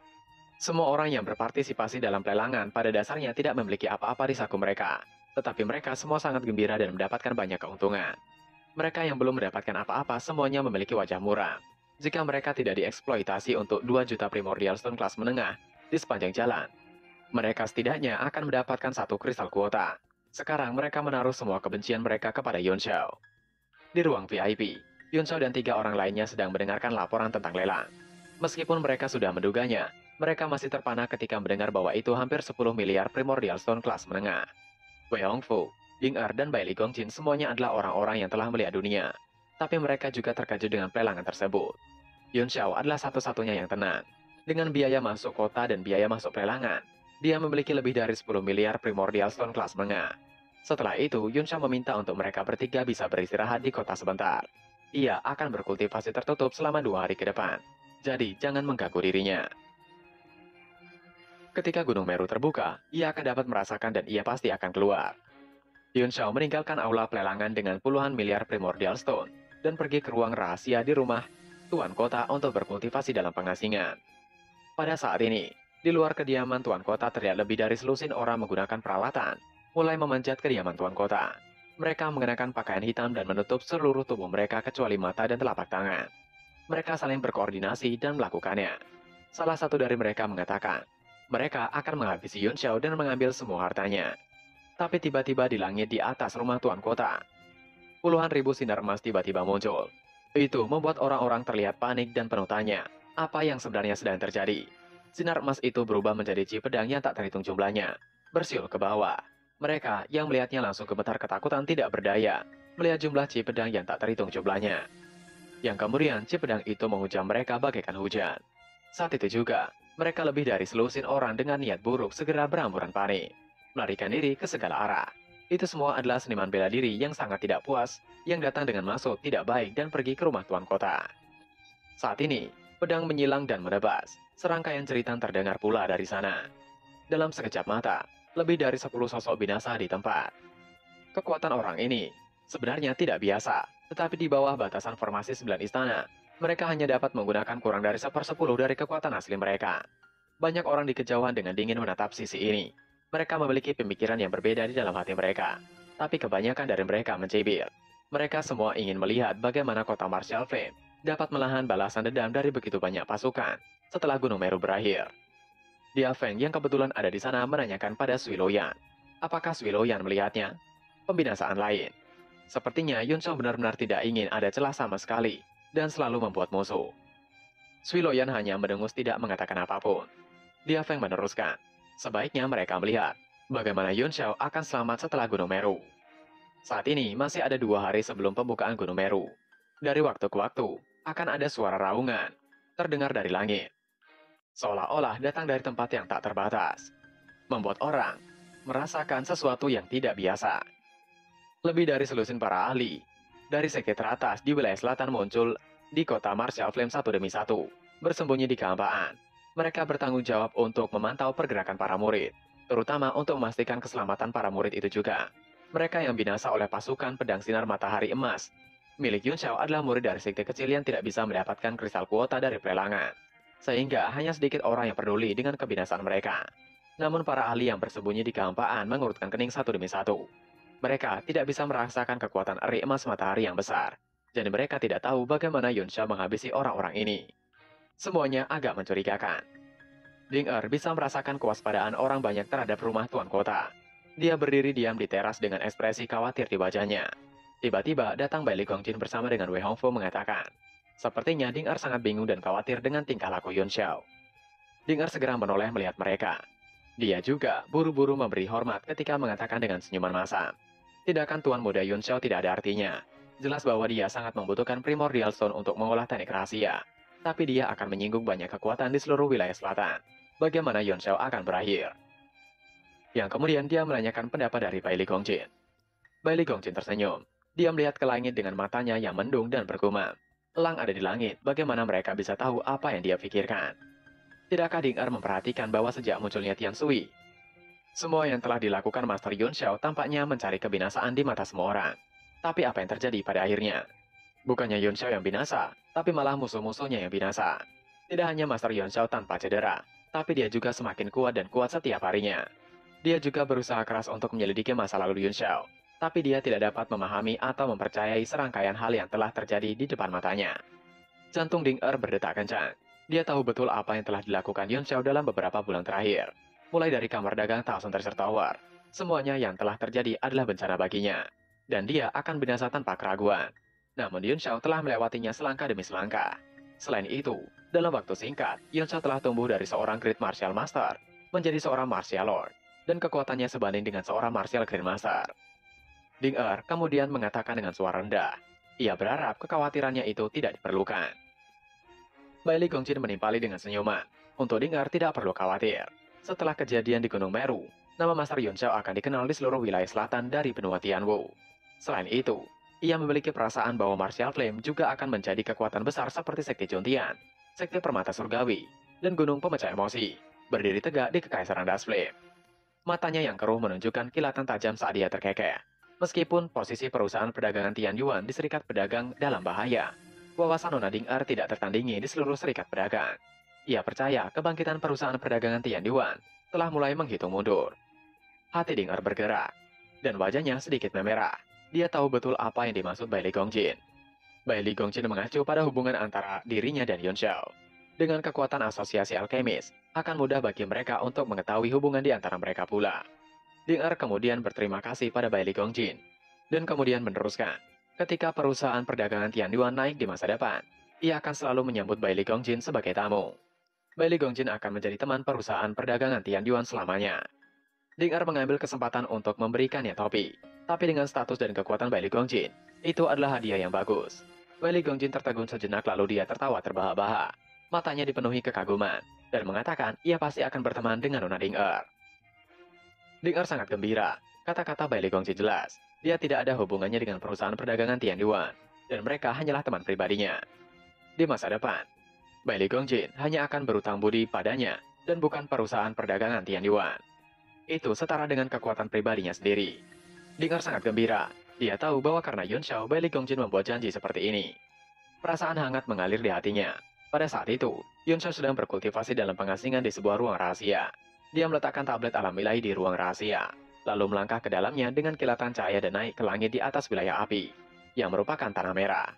Semua orang yang berpartisipasi dalam pelelangan pada dasarnya tidak memiliki apa-apa di saku mereka, tetapi mereka semua sangat gembira dan mendapatkan banyak keuntungan. Mereka yang belum mendapatkan apa-apa semuanya memiliki wajah muram. Jika mereka tidak dieksploitasi untuk 2 juta Primordial Stone kelas menengah di sepanjang jalan, mereka setidaknya akan mendapatkan satu kristal kuota. Sekarang mereka menaruh semua kebencian mereka kepada Yun Xiao. Di ruang VIP, Yun Xiao dan 3 orang lainnya sedang mendengarkan laporan tentang lelang. Meskipun mereka sudah menduganya, mereka masih terpana ketika mendengar bahwa itu hampir 10 miliar Primordial Stone kelas menengah. Wei Hongfu, Ding Er, dan Bai Li Gongqin semuanya adalah orang-orang yang telah melihat dunia. Tapi mereka juga terkejut dengan pelelangan tersebut. Yun Xiao adalah satu-satunya yang tenang. Dengan biaya masuk kota dan biaya masuk pelelangan, dia memiliki lebih dari 10 miliar Primordial Stone kelas menengah. Setelah itu, Yun Xiao meminta untuk mereka bertiga bisa beristirahat di kota sebentar. Ia akan berkultivasi tertutup selama 2 hari ke depan. Jadi, jangan mengganggu dirinya. Ketika Gunung Meru terbuka, ia akan dapat merasakan dan ia pasti akan keluar. Yun Xiao meninggalkan aula pelelangan dengan puluhan miliar Primordial Stone dan pergi ke ruang rahasia di rumah Tuan Kota untuk berkultivasi dalam pengasingan. Pada saat ini, di luar kediaman Tuan Kota terlihat lebih dari selusin orang menggunakan peralatan, mulai memanjat kediaman Tuan Kota. Mereka mengenakan pakaian hitam dan menutup seluruh tubuh mereka kecuali mata dan telapak tangan. Mereka saling berkoordinasi dan melakukannya. Salah satu dari mereka mengatakan, mereka akan menghabisi Yun Xiao dan mengambil semua hartanya. Tapi tiba-tiba di langit di atas rumah Tuan Kota, puluhan ribu sinar emas tiba-tiba muncul. Itu membuat orang-orang terlihat panik dan penuh tanya, apa yang sebenarnya sedang terjadi. Sinar emas itu berubah menjadi ci pedang yang tak terhitung jumlahnya, bersiul ke bawah. Mereka yang melihatnya langsung gemetar ketakutan tidak berdaya, melihat jumlah ci pedang yang tak terhitung jumlahnya. Yang kemudian ci pedang itu menghujam mereka bagaikan hujan. Saat itu juga, mereka lebih dari selusin orang dengan niat buruk segera beramburan panik, melarikan diri ke segala arah. Itu semua adalah seniman bela diri yang sangat tidak puas, yang datang dengan maksud tidak baik dan pergi ke rumah Tuan Kota. Saat ini, pedang menyilang dan menebas. Serangkaian cerita terdengar pula dari sana. Dalam sekejap mata, lebih dari 10 sosok binasa di tempat. Kekuatan orang ini sebenarnya tidak biasa, tetapi di bawah batasan formasi 9 istana, mereka hanya dapat menggunakan kurang dari 1/10 dari kekuatan asli mereka. Banyak orang di kejauhan dengan dingin menatap sisi ini. Mereka memiliki pemikiran yang berbeda di dalam hati mereka, tapi kebanyakan dari mereka mencibir. Mereka semua ingin melihat bagaimana kota Martial Flame dapat menahan balasan dendam dari begitu banyak pasukan setelah Gunung Meru berakhir. Dia Feng yang kebetulan ada di sana menanyakan pada Sui Loyan. Apakah Sui Loyan melihatnya? Pembinasaan lain. Sepertinya Yun Xiao benar-benar tidak ingin ada celah sama sekali dan selalu membuat musuh. Sui Loyan hanya mendengus tidak mengatakan apapun. Dia Feng meneruskan. Sebaiknya mereka melihat bagaimana Yun Xiao akan selamat setelah Gunung Meru. Saat ini masih ada 2 hari sebelum pembukaan Gunung Meru. Dari waktu ke waktu, akan ada suara raungan terdengar dari langit. Seolah-olah datang dari tempat yang tak terbatas. Membuat orang merasakan sesuatu yang tidak biasa. Lebih dari selusin para ahli dari sekte teratas di wilayah selatan muncul di kota Martial Flame satu demi satu, bersembunyi di kehampaan. Mereka bertanggung jawab untuk memantau pergerakan para murid, terutama untuk memastikan keselamatan para murid itu juga. Mereka yang binasa oleh pasukan pedang sinar matahari emas milik Yun Xiao adalah murid dari sekte kecil yang tidak bisa mendapatkan kristal kuota dari pelelangan, sehingga hanya sedikit orang yang peduli dengan kebinasaan mereka. Namun para ahli yang bersembunyi di kehampaan mengurutkan kening satu demi satu. Mereka tidak bisa merasakan kekuatan eri emas matahari yang besar, jadi mereka tidak tahu bagaimana Yun Xiao menghabisi orang-orang ini. Semuanya agak mencurigakan. Ding Er bisa merasakan kewaspadaan orang banyak terhadap rumah Tuan Kota. Dia berdiri diam di teras dengan ekspresi khawatir di wajahnya. Tiba-tiba datang Bailey Gongjin bersama dengan Wei Hongfu mengatakan, sepertinya Ding Er sangat bingung dan khawatir dengan tingkah laku Yun Xiao. Ding Er segera menoleh melihat mereka. Dia juga buru-buru memberi hormat ketika mengatakan dengan senyuman masam. Tindakan Tuan Muda Yun Xiao tidak ada artinya. Jelas bahwa dia sangat membutuhkan Primordial Stone untuk mengolah teknik rahasia. Tapi dia akan menyinggung banyak kekuatan di seluruh wilayah selatan. Bagaimana Yun Xiao akan berakhir? Yang kemudian dia menanyakan pendapat dari Bailey Gongjin. Bailey Gongjin tersenyum. Dia melihat ke langit dengan matanya yang mendung dan bergumam. Elang ada di langit, bagaimana mereka bisa tahu apa yang dia pikirkan? Tidakkah Ding Er memperhatikan bahwa sejak munculnya Tian Sui, semua yang telah dilakukan Master Yun Xiao tampaknya mencari kebinasaan di mata semua orang. Tapi apa yang terjadi pada akhirnya? Bukannya Yun Xiao yang binasa, tapi malah musuh-musuhnya yang binasa. Tidak hanya Master Yun Xiao tanpa cedera, tapi dia juga semakin kuat dan kuat setiap harinya. Dia juga berusaha keras untuk menyelidiki masa lalu Yun Xiao, tapi dia tidak dapat memahami atau mempercayai serangkaian hal yang telah terjadi di depan matanya. Jantung Ding Er berdetak kencang. Dia tahu betul apa yang telah dilakukan Yun Xiao dalam beberapa bulan terakhir. Mulai dari kamar dagang Thousand Treasure Tower, semuanya yang telah terjadi adalah bencana baginya. Dan dia akan binasa tanpa keraguan. Namun Yun Xiao telah melewatinya selangkah demi selangkah. Selain itu, dalam waktu singkat, Yun Xiao telah tumbuh dari seorang Great Martial Master menjadi seorang Martial Lord. Dan kekuatannya sebanding dengan seorang Martial Grandmaster. Ding Er kemudian mengatakan dengan suara rendah. Ia berharap kekhawatirannya itu tidak diperlukan. Bailey Gongjin menimpali dengan senyuman. Untuk Ding Er tidak perlu khawatir. Setelah kejadian di Gunung Meru, nama Master Yun Xiao akan dikenal di seluruh wilayah selatan dari benua Tianwu. Selain itu, ia memiliki perasaan bahwa Martial Flame juga akan menjadi kekuatan besar seperti Sekti Juntian, Sekti Permata Surgawi, dan Gunung Pemecah Emosi, berdiri tegak di Kekaisaran Das Flame. Matanya yang keruh menunjukkan kilatan tajam saat dia terkekeh. Meskipun posisi perusahaan perdagangan Tian Yuan di Serikat Pedagang dalam bahaya, wawasan Nona Ding Er tidak tertandingi di seluruh serikat pedagang. Ia percaya kebangkitan perusahaan perdagangan Tian Yuan telah mulai menghitung mundur. Hati Ding Er bergerak, dan wajahnya sedikit memerah. Dia tahu betul apa yang dimaksud Bailey Gongjin. Bailey Gongjin mengacu pada hubungan antara dirinya dan Yun Xiao. Dengan kekuatan asosiasi alkemis, akan mudah bagi mereka untuk mengetahui hubungan di antara mereka pula. Ding Er kemudian berterima kasih pada Bailey Gongjin, dan kemudian meneruskan. Ketika perusahaan perdagangan Tian Yuan naik di masa depan, ia akan selalu menyambut Bailey Gongjin sebagai tamu. Bailey Gongjin akan menjadi teman perusahaan perdagangan Tian Yuan selamanya. Ding Er mengambil kesempatan untuk memberikannya topi, tapi dengan status dan kekuatan Bailey Gongjin, itu adalah hadiah yang bagus. Bailey Gongjin tertegun sejenak lalu dia tertawa terbahak-bahak. Matanya dipenuhi kekaguman, dan mengatakan ia pasti akan berteman dengan Nona Ding Er. Ding Er sangat gembira. Kata-kata Bailey Gongjin jelas. Dia tidak ada hubungannya dengan perusahaan perdagangan Tian Yuan, dan mereka hanyalah teman pribadinya. Di masa depan, Bailey Gongjin hanya akan berutang budi padanya, dan bukan perusahaan perdagangan Tian Yuan. Itu setara dengan kekuatan pribadinya sendiri. Ding Er sangat gembira. Dia tahu bahwa karena Yun Xiao, Bailey Gongjin membuat janji seperti ini. Perasaan hangat mengalir di hatinya. Pada saat itu, Yun Xiao sedang berkultivasi dalam pengasingan di sebuah ruang rahasia. Dia meletakkan tablet alam ilahi di ruang rahasia, lalu melangkah ke dalamnya dengan kilatan cahaya dan naik ke langit di atas wilayah api, yang merupakan tanah merah.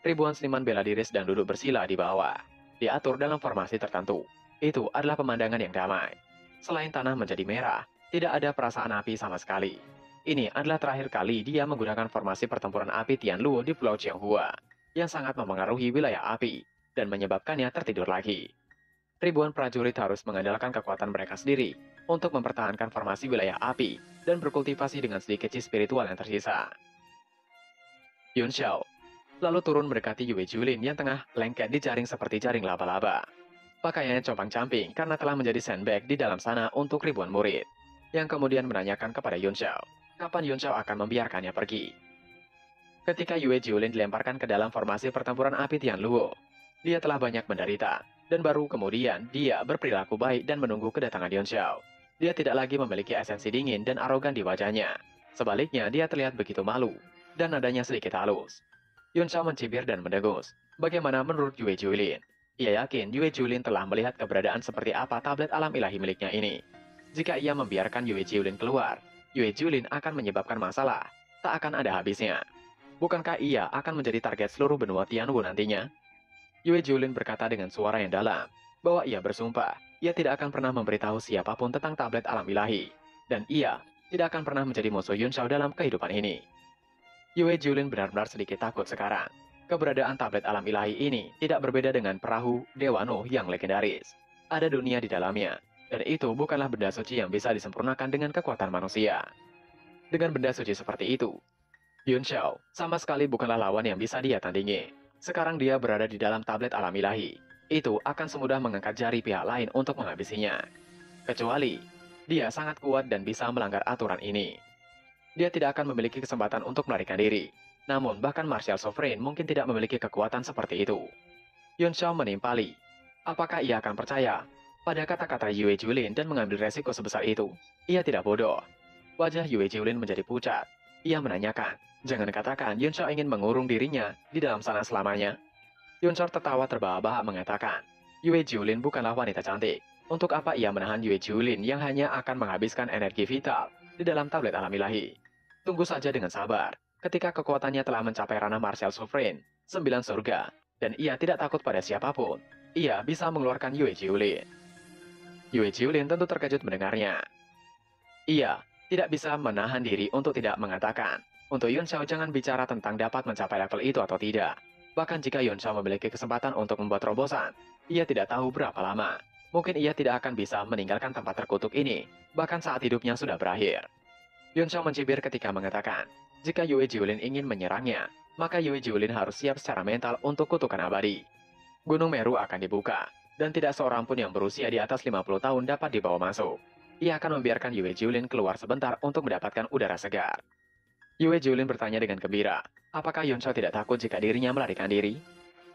Ribuan seniman bela diri sedang duduk bersila di bawah, diatur dalam formasi tertentu. Itu adalah pemandangan yang damai. Selain tanah menjadi merah, tidak ada perasaan api sama sekali. Ini adalah terakhir kali dia menggunakan formasi pertempuran api Tianluo di Pulau Qianghua, yang sangat mempengaruhi wilayah api, dan menyebabkannya tertidur lagi. Ribuan prajurit harus mengandalkan kekuatan mereka sendiri untuk mempertahankan formasi wilayah api dan berkultivasi dengan sedikit chi spiritual yang tersisa. Yun Xiao lalu turun mendekati Yue Julin yang tengah lengket di jaring seperti jaring laba-laba. Pakaiannya compang-camping karena telah menjadi sandbag di dalam sana untuk ribuan murid, yang kemudian menanyakan kepada Yun Xiao, kapan Yun Xiao akan membiarkannya pergi. Ketika Yue Julin dilemparkan ke dalam formasi pertempuran api Tianluo, dia telah banyak menderita. Dan baru kemudian dia berperilaku baik dan menunggu kedatangan Yun Xiao. Dia tidak lagi memiliki esensi dingin dan arogan di wajahnya. Sebaliknya dia terlihat begitu malu, dan nadanya sedikit halus. Yun Xiao mencibir dan mendengus. Bagaimana menurut Yue Julin? Ia yakin Yue Julin telah melihat keberadaan seperti apa tablet alam ilahi miliknya ini. Jika ia membiarkan Yue Julin keluar, Yue Julin akan menyebabkan masalah. Tak akan ada habisnya. Bukankah ia akan menjadi target seluruh benua Tianwu nantinya? Yue Julin berkata dengan suara yang dalam, bahwa ia bersumpah, ia tidak akan pernah memberitahu siapapun tentang tablet alam ilahi, dan ia tidak akan pernah menjadi musuh Yun Xiao dalam kehidupan ini. Yue Julin benar-benar sedikit takut sekarang. Keberadaan tablet alam ilahi ini tidak berbeda dengan perahu Dewa Nuh yang legendaris. Ada dunia di dalamnya, dan itu bukanlah benda suci yang bisa disempurnakan dengan kekuatan manusia. Dengan benda suci seperti itu, Yun Xiao sama sekali bukanlah lawan yang bisa dia tandingi. Sekarang dia berada di dalam tablet alam ilahi. Itu akan semudah mengangkat jari pihak lain untuk menghabisinya. Kecuali, dia sangat kuat dan bisa melanggar aturan ini. Dia tidak akan memiliki kesempatan untuk melarikan diri. Namun, bahkan Martial Sovereign mungkin tidak memiliki kekuatan seperti itu. Yun Xiao menimpali. Apakah ia akan percaya pada kata-kata Yue Julin dan mengambil resiko sebesar itu? Ia tidak bodoh. Wajah Yue Julin menjadi pucat. Ia menanyakan, jangan katakan Yun Xiao ingin mengurung dirinya di dalam sana selamanya. Yun Xiao tertawa terbahak-bahak mengatakan, Yue Julin bukanlah wanita cantik. Untuk apa ia menahan Yue Julin yang hanya akan menghabiskan energi vital di dalam tablet alam ilahi? Tunggu saja dengan sabar. Ketika kekuatannya telah mencapai ranah Martial Sovereign, 9 surga, dan ia tidak takut pada siapapun, ia bisa mengeluarkan Yue Jiulin. Yue Jiulin tentu terkejut mendengarnya. Ia tidak bisa menahan diri untuk tidak mengatakan, untuk Yun Xiao jangan bicara tentang dapat mencapai level itu atau tidak. Bahkan jika Yun Xiao memiliki kesempatan untuk membuat terobosan, ia tidak tahu berapa lama. Mungkin ia tidak akan bisa meninggalkan tempat terkutuk ini, bahkan saat hidupnya sudah berakhir. Yun Xiao mencibir ketika mengatakan, jika Yue Jiulin ingin menyerangnya, maka Yue Jiulin harus siap secara mental untuk kutukan abadi. Gunung Meru akan dibuka, dan tidak seorang pun yang berusia di atas 50 tahun dapat dibawa masuk. Ia akan membiarkan Yue Jiulin keluar sebentar untuk mendapatkan udara segar. Yue Jiulin bertanya dengan gembira, apakah Yun Xiao tidak takut jika dirinya melarikan diri?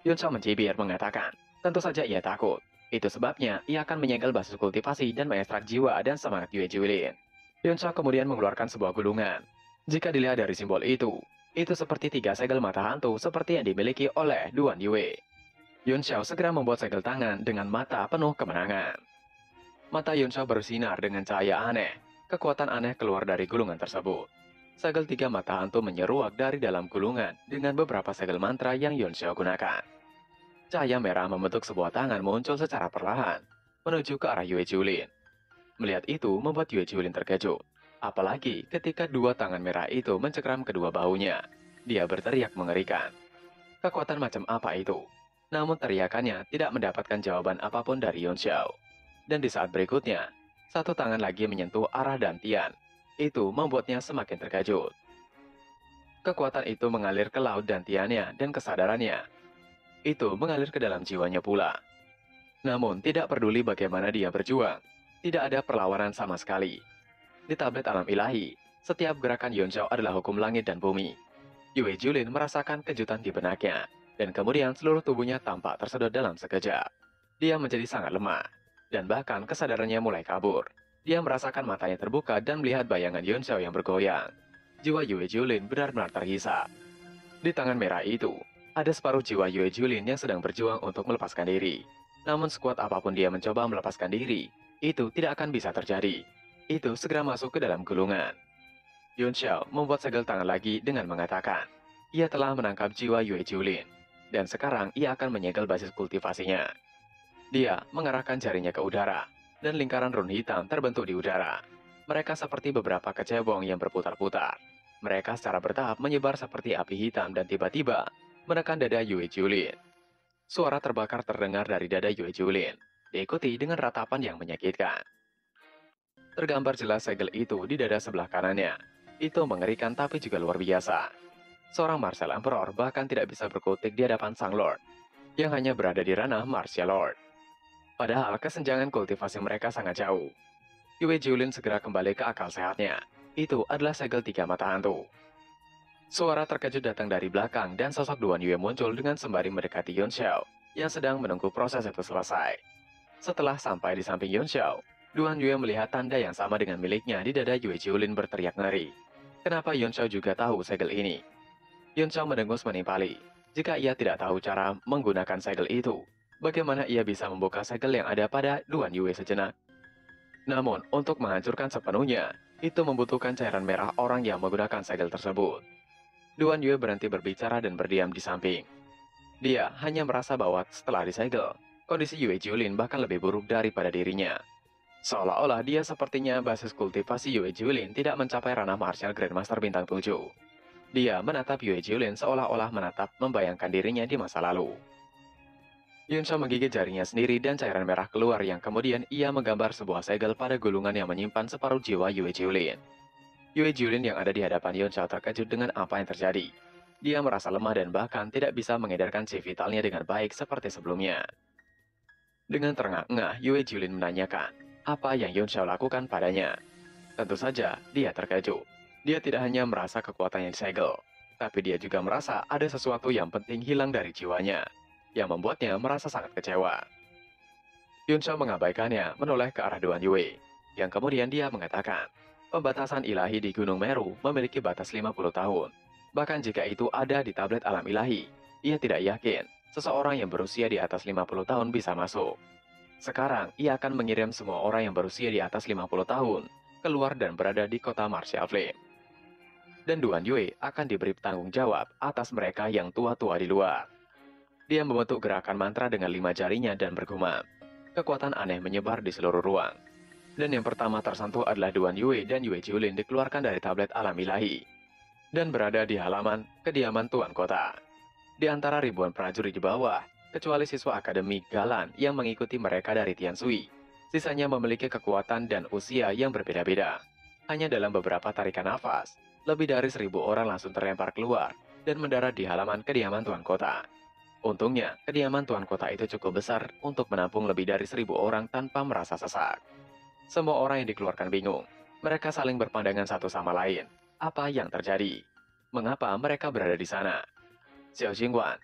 Yun Xiao mencibir mengatakan, tentu saja ia takut. Itu sebabnya ia akan menyegel basis kultivasi dan mengekstrak jiwa dan semangat Yue Jiulin. Yun Xiao kemudian mengeluarkan sebuah gulungan. Jika dilihat dari simbol itu seperti 3 segel mata hantu seperti yang dimiliki oleh Duan Yue. Yun Xiao segera membuat segel tangan dengan mata penuh kemenangan. Mata Yun Xiao bersinar dengan cahaya aneh. Kekuatan aneh keluar dari gulungan tersebut. Segel 3 mata hantu menyeruak dari dalam gulungan dengan beberapa segel mantra yang Yun Xiao gunakan. Cahaya merah membentuk sebuah tangan muncul secara perlahan, menuju ke arah Yue Jiulin. Melihat itu membuat Yue Jiulin terkejut. Apalagi ketika 2 tangan merah itu mencekram kedua bahunya. Dia berteriak mengerikan. Kekuatan macam apa itu? Namun teriakannya tidak mendapatkan jawaban apapun dari Yun Xiao. Dan di saat berikutnya, 1 tangan lagi menyentuh arah Dantian. Itu membuatnya semakin terkejut. Kekuatan itu mengalir ke laut Dantiannya dan kesadarannya. Itu mengalir ke dalam jiwanya pula. Namun tidak peduli bagaimana dia berjuang, tidak ada perlawanan sama sekali. Di tablet alam ilahi, setiap gerakan Yun Xiao adalah hukum langit dan bumi. Yue Jiulin merasakan kejutan di benaknya, dan kemudian seluruh tubuhnya tampak tersedot dalam sekejap. Dia menjadi sangat lemah, dan bahkan kesadarannya mulai kabur. Dia merasakan matanya terbuka dan melihat bayangan Yun Xiao yang bergoyang. Jiwa Yue Jiulin benar-benar terhisap. Di tangan merah itu, ada separuh jiwa Yue Jiulin yang sedang berjuang untuk melepaskan diri. Namun sekuat apapun dia mencoba melepaskan diri, itu tidak akan bisa terjadi. Itu segera masuk ke dalam gulungan. Yun Xiao membuat segel tangan lagi dengan mengatakan, ia telah menangkap jiwa Yue Jiulin, dan sekarang ia akan menyegel basis kultivasinya. Dia mengarahkan jarinya ke udara, dan lingkaran rune hitam terbentuk di udara. Mereka seperti beberapa kecebong yang berputar-putar. Mereka secara bertahap menyebar seperti api hitam dan tiba-tiba menekan dada Yue Jiulin. Suara terbakar terdengar dari dada Yue Jiulin, diikuti dengan ratapan yang menyakitkan. Tergambar jelas segel itu di dada sebelah kanannya. Itu mengerikan tapi juga luar biasa. Seorang Martial Emperor bahkan tidak bisa berkutik di hadapan Sang Lord, yang hanya berada di ranah Martial Lord. Padahal kesenjangan kultivasi mereka sangat jauh. Yue Jiulin segera kembali ke akal sehatnya. Itu adalah segel 3 mata hantu. Suara terkejut datang dari belakang dan sosok Duan Yue muncul dengan sembari mendekati Yun Xiao, yang sedang menunggu proses itu selesai. Setelah sampai di samping Yun Xiao, Duan Yue melihat tanda yang sama dengan miliknya di dada Yue Jiulin berteriak ngeri. Kenapa Yun Xiao juga tahu segel ini? Yun Xiao mendengus menimpali. Jika ia tidak tahu cara menggunakan segel itu, bagaimana ia bisa membuka segel yang ada pada Duan Yue sejenak? Namun, untuk menghancurkan sepenuhnya, itu membutuhkan cairan merah orang yang menggunakan segel tersebut. Duan Yue berhenti berbicara dan berdiam di samping. Dia hanya merasa bahwa setelah disegel, kondisi Yue Jiulin bahkan lebih buruk daripada dirinya. Seolah-olah dia sepertinya basis kultivasi Yue Jiulin tidak mencapai ranah Martial Grandmaster bintang 7. Dia menatap Yue Jiulin seolah-olah menatap membayangkan dirinya di masa lalu. Yun Shao menggigit jarinya sendiri dan cairan merah keluar yang kemudian ia menggambar sebuah segel pada gulungan yang menyimpan separuh jiwa Yue Jiulin. Yue Jiulin yang ada di hadapan Yun Shao terkejut dengan apa yang terjadi. Dia merasa lemah dan bahkan tidak bisa mengedarkan chi vitalnya dengan baik seperti sebelumnya. Dengan terengah-engah, Yue Jiulin menanyakan apa yang Yun Shao lakukan padanya. Tentu saja, dia terkejut. Dia tidak hanya merasa kekuatannya disegel, tapi dia juga merasa ada sesuatu yang penting hilang dari jiwanya, yang membuatnya merasa sangat kecewa. Yun Shao mengabaikannya, menoleh ke arah Duan Yue, yang kemudian dia mengatakan, pembatasan ilahi di Gunung Meru memiliki batas 50 tahun. Bahkan jika itu ada di tablet alam ilahi, ia tidak yakin seseorang yang berusia di atas 50 tahun bisa masuk. Sekarang, ia akan mengirim semua orang yang berusia di atas 50 tahun keluar dan berada di kota Martial Flame. Dan Duan Yue akan diberi tanggung jawab atas mereka yang tua-tua di luar. Dia membentuk gerakan mantra dengan 5 jarinya dan bergumam. Kekuatan aneh menyebar di seluruh ruang. Dan yang pertama tersentuh adalah Duan Yue dan Yue Jiulin dikeluarkan dari tablet alam ilahi dan berada di halaman kediaman Tuan Kota. Di antara ribuan prajurit di bawah, kecuali siswa Akademi Galan yang mengikuti mereka dari Tianshui, sisanya memiliki kekuatan dan usia yang berbeda-beda. Hanya dalam beberapa tarikan nafas, lebih dari 1.000 orang langsung terlempar keluar dan mendarat di halaman kediaman Tuan Kota. Untungnya, kediaman Tuan Kota itu cukup besar untuk menampung lebih dari 1.000 orang tanpa merasa sesak. Semua orang yang dikeluarkan bingung. Mereka saling berpandangan satu sama lain. Apa yang terjadi? Mengapa mereka berada di sana? Xiao Jingguan,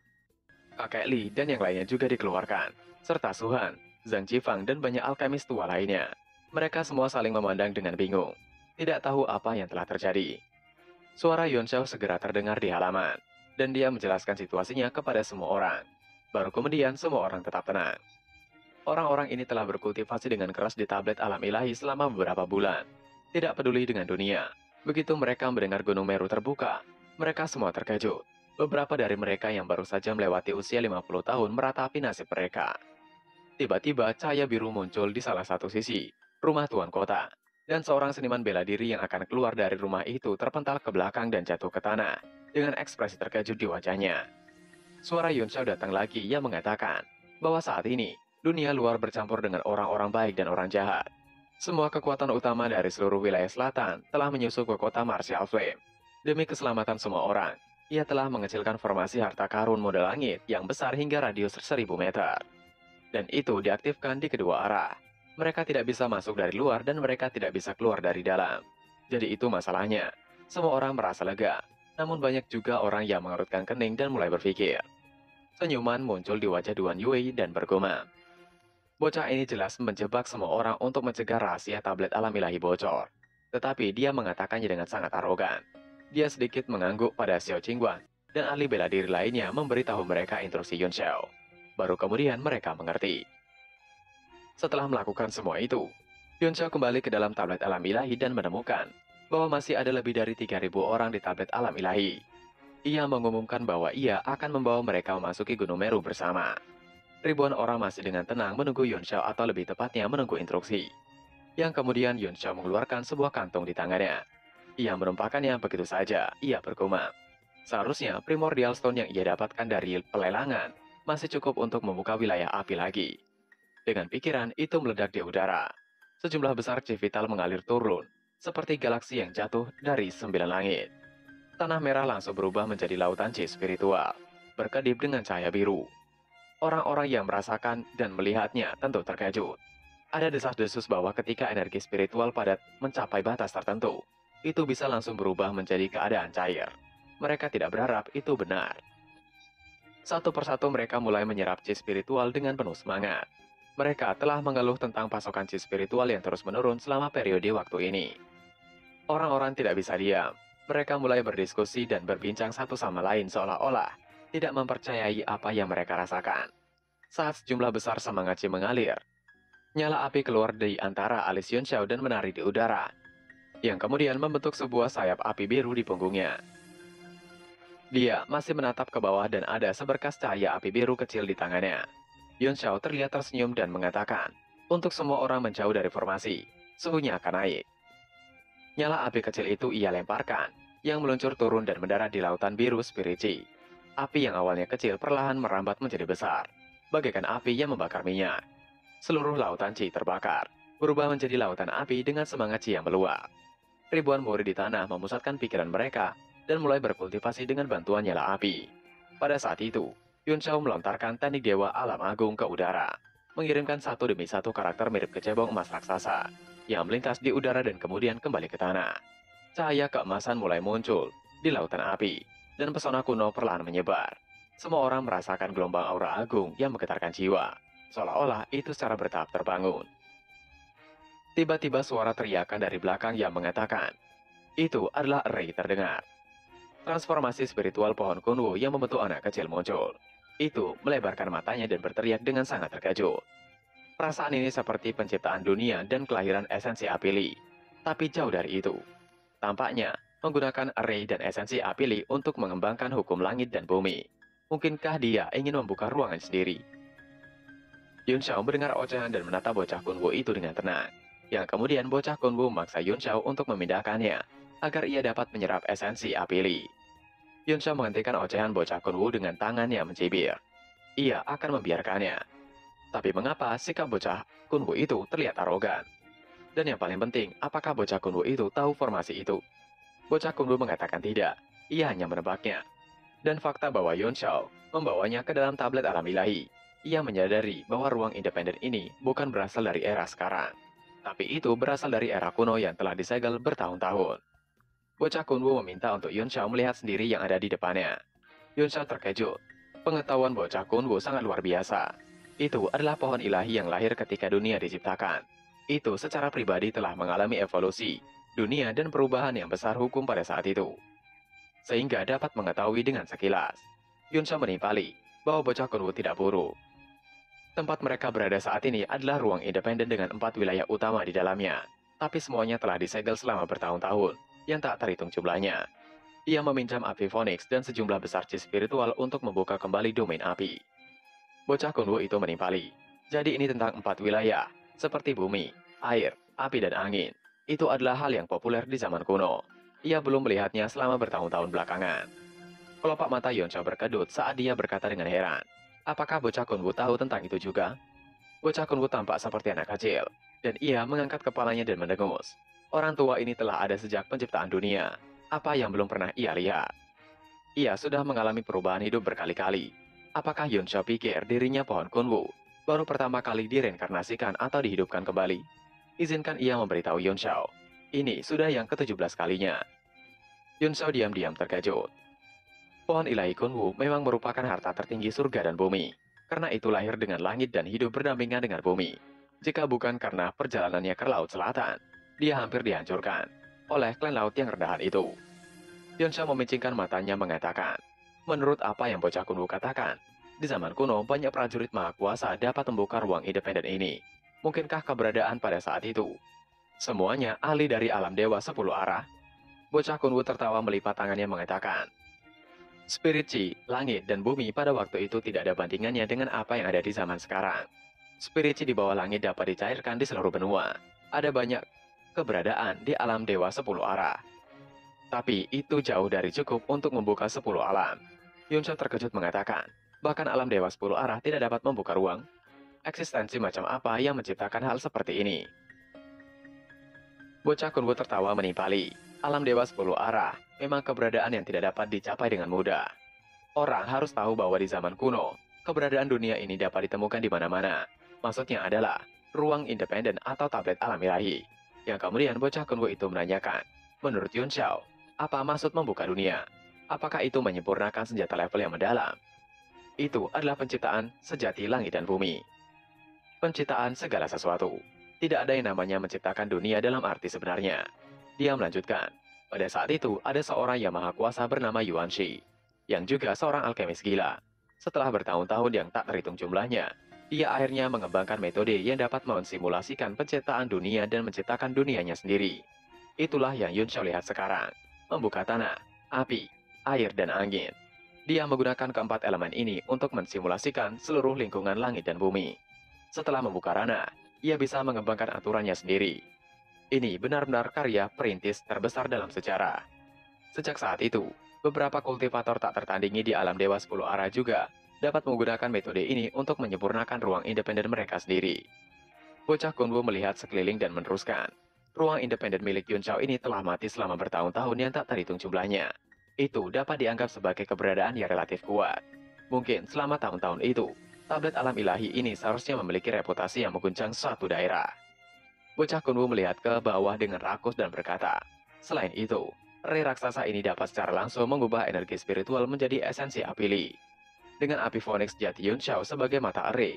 kakek Li, dan yang lainnya juga dikeluarkan, serta Suhan, Zhang Jifang, dan banyak alkemis tua lainnya. Mereka semua saling memandang dengan bingung, tidak tahu apa yang telah terjadi. Suara Yuan Shao segera terdengar di halaman, dan dia menjelaskan situasinya kepada semua orang. Baru kemudian semua orang tetap tenang. Orang-orang ini telah berkultivasi dengan keras di tablet alam ilahi selama beberapa bulan. Tidak peduli dengan dunia. Begitu mereka mendengar Gunung Meru terbuka, mereka semua terkejut. Beberapa dari mereka yang baru saja melewati usia 50 tahun meratapi nasib mereka. Tiba-tiba cahaya biru muncul di salah satu sisi, rumah Tuan Kota. Dan seorang seniman bela diri yang akan keluar dari rumah itu terpental ke belakang dan jatuh ke tanah, dengan ekspresi terkejut di wajahnya. Suara Yun Shao datang lagi yang mengatakan bahwa saat ini, dunia luar bercampur dengan orang-orang baik dan orang jahat. Semua kekuatan utama dari seluruh wilayah selatan telah menyusup ke kota Martial Flame. Demi keselamatan semua orang, ia telah mengecilkan formasi harta karun model langit yang besar hingga radius 1.000 meter. Dan itu diaktifkan di kedua arah. Mereka tidak bisa masuk dari luar dan mereka tidak bisa keluar dari dalam. Jadi itu masalahnya. Semua orang merasa lega, namun banyak juga orang yang mengerutkan kening dan mulai berpikir. Senyuman muncul di wajah Duan Yue dan bergumam. Bocah ini jelas menjebak semua orang untuk mencegah rahasia tablet alam ilahi bocor. Tetapi dia mengatakannya dengan sangat arogan. Dia sedikit mengangguk pada Xiao Qingguan, dan ahli bela diri lainnya memberitahu mereka instruksi Yun Shao. Baru kemudian mereka mengerti. Setelah melakukan semua itu, Yun Shao kembali ke dalam tablet alam ilahi dan menemukan bahwa masih ada lebih dari 3.000 orang di tablet alam ilahi. Ia mengumumkan bahwa ia akan membawa mereka memasuki Gunung Meru bersama. Ribuan orang masih dengan tenang menunggu Yun Shao atau lebih tepatnya menunggu instruksi. Yang kemudian Yun Shao mengeluarkan sebuah kantong di tangannya. Ia menumpahkannya begitu saja, ia bergumam. Seharusnya Primordial Stone yang ia dapatkan dari pelelangan masih cukup untuk membuka wilayah api lagi. Dengan pikiran itu meledak di udara. Sejumlah besar chi vital mengalir turun, seperti galaksi yang jatuh dari 9 langit. Tanah merah langsung berubah menjadi lautan chi spiritual, berkedip dengan cahaya biru. Orang-orang yang merasakan dan melihatnya tentu terkejut. Ada desas-desus bahwa ketika energi spiritual padat mencapai batas tertentu, itu bisa langsung berubah menjadi keadaan cair. Mereka tidak berharap itu benar. Satu persatu mereka mulai menyerap chi spiritual dengan penuh semangat. Mereka telah mengeluh tentang pasokan chi spiritual yang terus menurun selama periode waktu ini. Orang-orang tidak bisa diam. Mereka mulai berdiskusi dan berbincang satu sama lain seolah-olah tidak mempercayai apa yang mereka rasakan. Saat sejumlah besar semangat chi mengalir, nyala api keluar dari antara alis Yun Shao dan menari di udara, yang kemudian membentuk sebuah sayap api biru di punggungnya. Dia masih menatap ke bawah dan ada seberkas cahaya api biru kecil di tangannya. Yun Shao terlihat tersenyum dan mengatakan, untuk semua orang menjauh dari formasi, suhunya akan naik. Nyala api kecil itu ia lemparkan, yang meluncur turun dan mendarat di lautan biru Spirici. Api yang awalnya kecil perlahan merambat menjadi besar, bagaikan api yang membakar minyak. Seluruh lautan Ci terbakar, berubah menjadi lautan api dengan semangat Ci yang meluap. Ribuan murid di tanah memusatkan pikiran mereka dan mulai berkultivasi dengan bantuan nyala api. Pada saat itu, Yun Shao melontarkan teknik Dewa Alam Agung ke udara, mengirimkan satu demi satu karakter mirip kecebong emas raksasa, yang melintas di udara dan kemudian kembali ke tanah. Cahaya keemasan mulai muncul di lautan api, dan pesona kuno perlahan menyebar. Semua orang merasakan gelombang aura agung yang menggetarkan jiwa, seolah-olah itu secara bertahap terbangun. Tiba-tiba suara teriakan dari belakang yang mengatakan, itu adalah Rei terdengar. Transformasi spiritual pohon kunwu yang membentuk anak kecil muncul. Itu melebarkan matanya dan berteriak dengan sangat terkejut. Perasaan ini seperti penciptaan dunia dan kelahiran esensi Apili. Tapi jauh dari itu. Tampaknya, menggunakan Rei dan esensi Apili untuk mengembangkan hukum langit dan bumi. Mungkinkah dia ingin membuka ruangan sendiri? Yun Shao mendengar ocehan dan menatap bocah kunwu itu dengan tenang. Yang kemudian bocah kunwu memaksa Yun Shao untuk memindahkannya, agar ia dapat menyerap esensi Apili. Yun Shao menghentikan ocehan bocah kunwu dengan tangan yang mencibir. Ia akan membiarkannya. Tapi mengapa sikap bocah kunwu itu terlihat arogan? Dan yang paling penting, apakah bocah kunwu itu tahu formasi itu? Bocah kunwu mengatakan tidak, ia hanya menebaknya. Dan fakta bahwa Yun Shao membawanya ke dalam tablet alam ilahi, ia menyadari bahwa ruang independen ini bukan berasal dari era sekarang. Tapi itu berasal dari era kuno yang telah disegel bertahun-tahun. Bocah kunwu meminta untuk Yun Shao melihat sendiri yang ada di depannya. Yun Shao terkejut. Pengetahuan bocah kunwu sangat luar biasa. Itu adalah pohon ilahi yang lahir ketika dunia diciptakan. Itu secara pribadi telah mengalami evolusi, dunia dan perubahan yang besar hukum pada saat itu. Sehingga dapat mengetahui dengan sekilas. Yun Shao menimpali bahwa bocah kunwu tidak buruk. Tempat mereka berada saat ini adalah ruang independen dengan 4 wilayah utama di dalamnya. Tapi semuanya telah disegel selama bertahun-tahun, yang tak terhitung jumlahnya. Ia meminjam api Phoenix dan sejumlah besar chi spiritual untuk membuka kembali domain api. Bocah kunwu itu menimpali. Jadi ini tentang 4 wilayah, seperti bumi, air, api dan angin. Itu adalah hal yang populer di zaman kuno. Ia belum melihatnya selama bertahun-tahun belakangan. Kelopak mata Yun Shao berkedut saat dia berkata dengan heran. Apakah bocah kunwu tahu tentang itu juga? Bocah kunwu tampak seperti anak kecil, dan ia mengangkat kepalanya dan mendengus. Orang tua ini telah ada sejak penciptaan dunia. Apa yang belum pernah ia lihat? Ia sudah mengalami perubahan hidup berkali-kali. Apakah Yun Shao pikir dirinya pohon kunwu baru pertama kali direinkarnasikan atau dihidupkan kembali? Izinkan ia memberitahu Yun Shao. Ini sudah yang ke-17 kalinya. Yun Shao diam-diam terkejut. Pohon ilahi kunwu memang merupakan harta tertinggi surga dan bumi. Karena itu lahir dengan langit dan hidup berdampingan dengan bumi. Jika bukan karena perjalanannya ke Laut Selatan, dia hampir dihancurkan oleh klan laut yang rendahan itu. Yun Shao memicingkan matanya mengatakan, menurut apa yang bocah kunwu katakan, di zaman kuno banyak prajurit maha kuasa dapat membuka ruang independen ini. Mungkinkah keberadaan pada saat itu? Semuanya ahli dari alam dewa 10 arah. Bocah kunwu tertawa melipat tangannya mengatakan, Spirit Chi, langit, dan bumi pada waktu itu tidak ada bandingannya dengan apa yang ada di zaman sekarang. Spirit Chi di bawah langit dapat dicairkan di seluruh benua. Ada banyak keberadaan di alam dewa 10 arah. Tapi itu jauh dari cukup untuk membuka 10 alam. Yun Shao terkejut mengatakan, bahkan alam dewa 10 arah tidak dapat membuka ruang. Eksistensi macam apa yang menciptakan hal seperti ini? Bocah kunwu tertawa menimpali. Alam dewa 10 arah memang keberadaan yang tidak dapat dicapai dengan mudah. Orang harus tahu bahwa di zaman kuno, keberadaan dunia ini dapat ditemukan di mana-mana. Maksudnya adalah ruang independen atau tablet alam ilahi. Yang kemudian bocah kunwu itu menanyakan, menurut Yun Shao, apa maksud membuka dunia? Apakah itu menyempurnakan senjata level yang mendalam? Itu adalah penciptaan sejati langit dan bumi. Penciptaan segala sesuatu. Tidak ada yang namanya menciptakan dunia dalam arti sebenarnya. Dia melanjutkan, pada saat itu ada seorang yang maha kuasa bernama Yuan Shi, yang juga seorang alkemis gila. Setelah bertahun-tahun yang tak terhitung jumlahnya, dia akhirnya mengembangkan metode yang dapat mensimulasikan penciptaan dunia dan menciptakan dunianya sendiri. Itulah yang Yun Shao lihat sekarang, membuka tanah, api, air, dan angin. Dia menggunakan keempat elemen ini untuk mensimulasikan seluruh lingkungan langit dan bumi. Setelah membuka ranah, ia bisa mengembangkan aturannya sendiri. Ini benar-benar karya perintis terbesar dalam sejarah. Sejak saat itu, beberapa kultivator tak tertandingi di alam Dewa 10 arah juga dapat menggunakan metode ini untuk menyempurnakan ruang independen mereka sendiri. Bocah Kunwu melihat sekeliling dan meneruskan. Ruang independen milik Yun Xiao ini telah mati selama bertahun-tahun yang tak terhitung jumlahnya. Itu dapat dianggap sebagai keberadaan yang relatif kuat. Mungkin selama tahun-tahun itu, tablet alam ilahi ini seharusnya memiliki reputasi yang mengguncang suatu daerah. Bocah Kunwu melihat ke bawah dengan rakus dan berkata, selain itu, Ray raksasa ini dapat secara langsung mengubah energi spiritual menjadi esensi api Li. Dengan api Phoenix jati Yun Xiao sebagai mata Ray,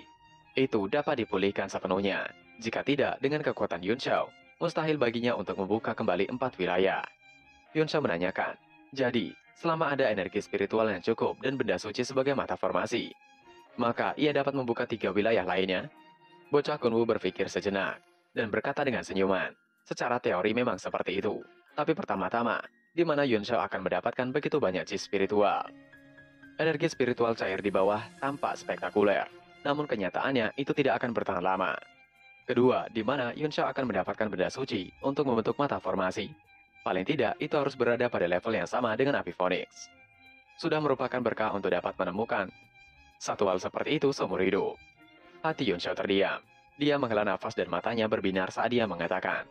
itu dapat dipulihkan sepenuhnya. Jika tidak, dengan kekuatan Yun Xiao, mustahil baginya untuk membuka kembali 4 wilayah. Yun Xiao menanyakan, jadi, selama ada energi spiritual yang cukup dan benda suci sebagai mata formasi, maka ia dapat membuka 3 wilayah lainnya? Bocah Kunwu berpikir sejenak, dan berkata dengan senyuman, secara teori memang seperti itu. Tapi pertama-tama, di mana Yun Xiao akan mendapatkan begitu banyak chi spiritual? Energi spiritual cair di bawah tampak spektakuler, namun kenyataannya itu tidak akan bertahan lama. Kedua, di mana Yun Xiao akan mendapatkan benda suci untuk membentuk mata formasi? Paling tidak, itu harus berada pada level yang sama dengan api Phoenix. Sudah merupakan berkah untuk dapat menemukan satu hal seperti itu seumur hidup. Hati Yun Xiao terdiam. Dia menghela nafas dan matanya berbinar saat dia mengatakan.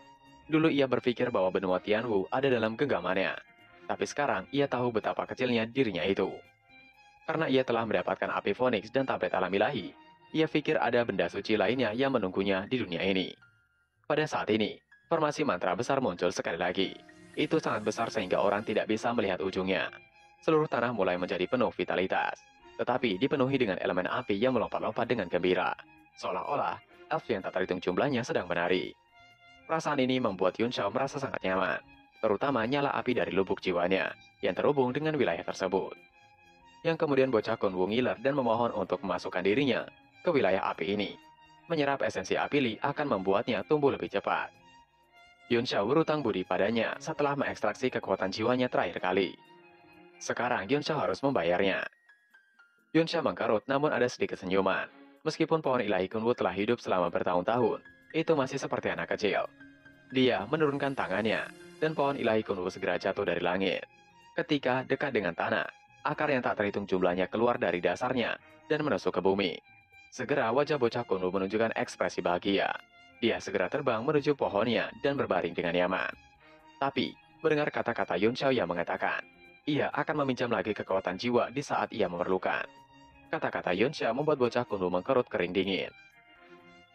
Dulu ia berpikir bahwa benua Tianwu ada dalam genggamannya. Tapi sekarang ia tahu betapa kecilnya dirinya itu. Karena ia telah mendapatkan api Phoenix dan tablet alam ilahi, ia pikir ada benda suci lainnya yang menunggunya di dunia ini. Pada saat ini, formasi mantra besar muncul sekali lagi. Itu sangat besar sehingga orang tidak bisa melihat ujungnya. Seluruh tanah mulai menjadi penuh vitalitas, tetapi dipenuhi dengan elemen api yang melompat-lompat dengan gembira. Seolah-olah, elf yang tak terhitung jumlahnya sedang menari. Perasaan ini membuat Yun Xiao merasa sangat nyaman, terutama nyala api dari lubuk jiwanya yang terhubung dengan wilayah tersebut. Yang kemudian bocah Kunwu ngiler dan memohon untuk memasukkan dirinya ke wilayah api ini. Menyerap esensi api Li akan membuatnya tumbuh lebih cepat. Yun Xiao berutang budi padanya setelah mengekstraksi kekuatan jiwanya terakhir kali. Sekarang Yun Xiao harus membayarnya. Yun Xiao mengkerut namun ada sedikit senyuman. Meskipun pohon ilahi Kunwu telah hidup selama bertahun-tahun, itu masih seperti anak kecil. Dia menurunkan tangannya, dan pohon ilahi Kunwu segera jatuh dari langit. Ketika dekat dengan tanah, akar yang tak terhitung jumlahnya keluar dari dasarnya dan menusuk ke bumi. Segera wajah bocah Kunwu menunjukkan ekspresi bahagia. Dia segera terbang menuju pohonnya dan berbaring dengan nyaman. Tapi, mendengar kata-kata Yun Xiao yang mengatakan, ia akan meminjam lagi kekuatan jiwa di saat ia memerlukan. Kata-kata Yun Xiao membuat bocah Kunwu mengkerut kering dingin.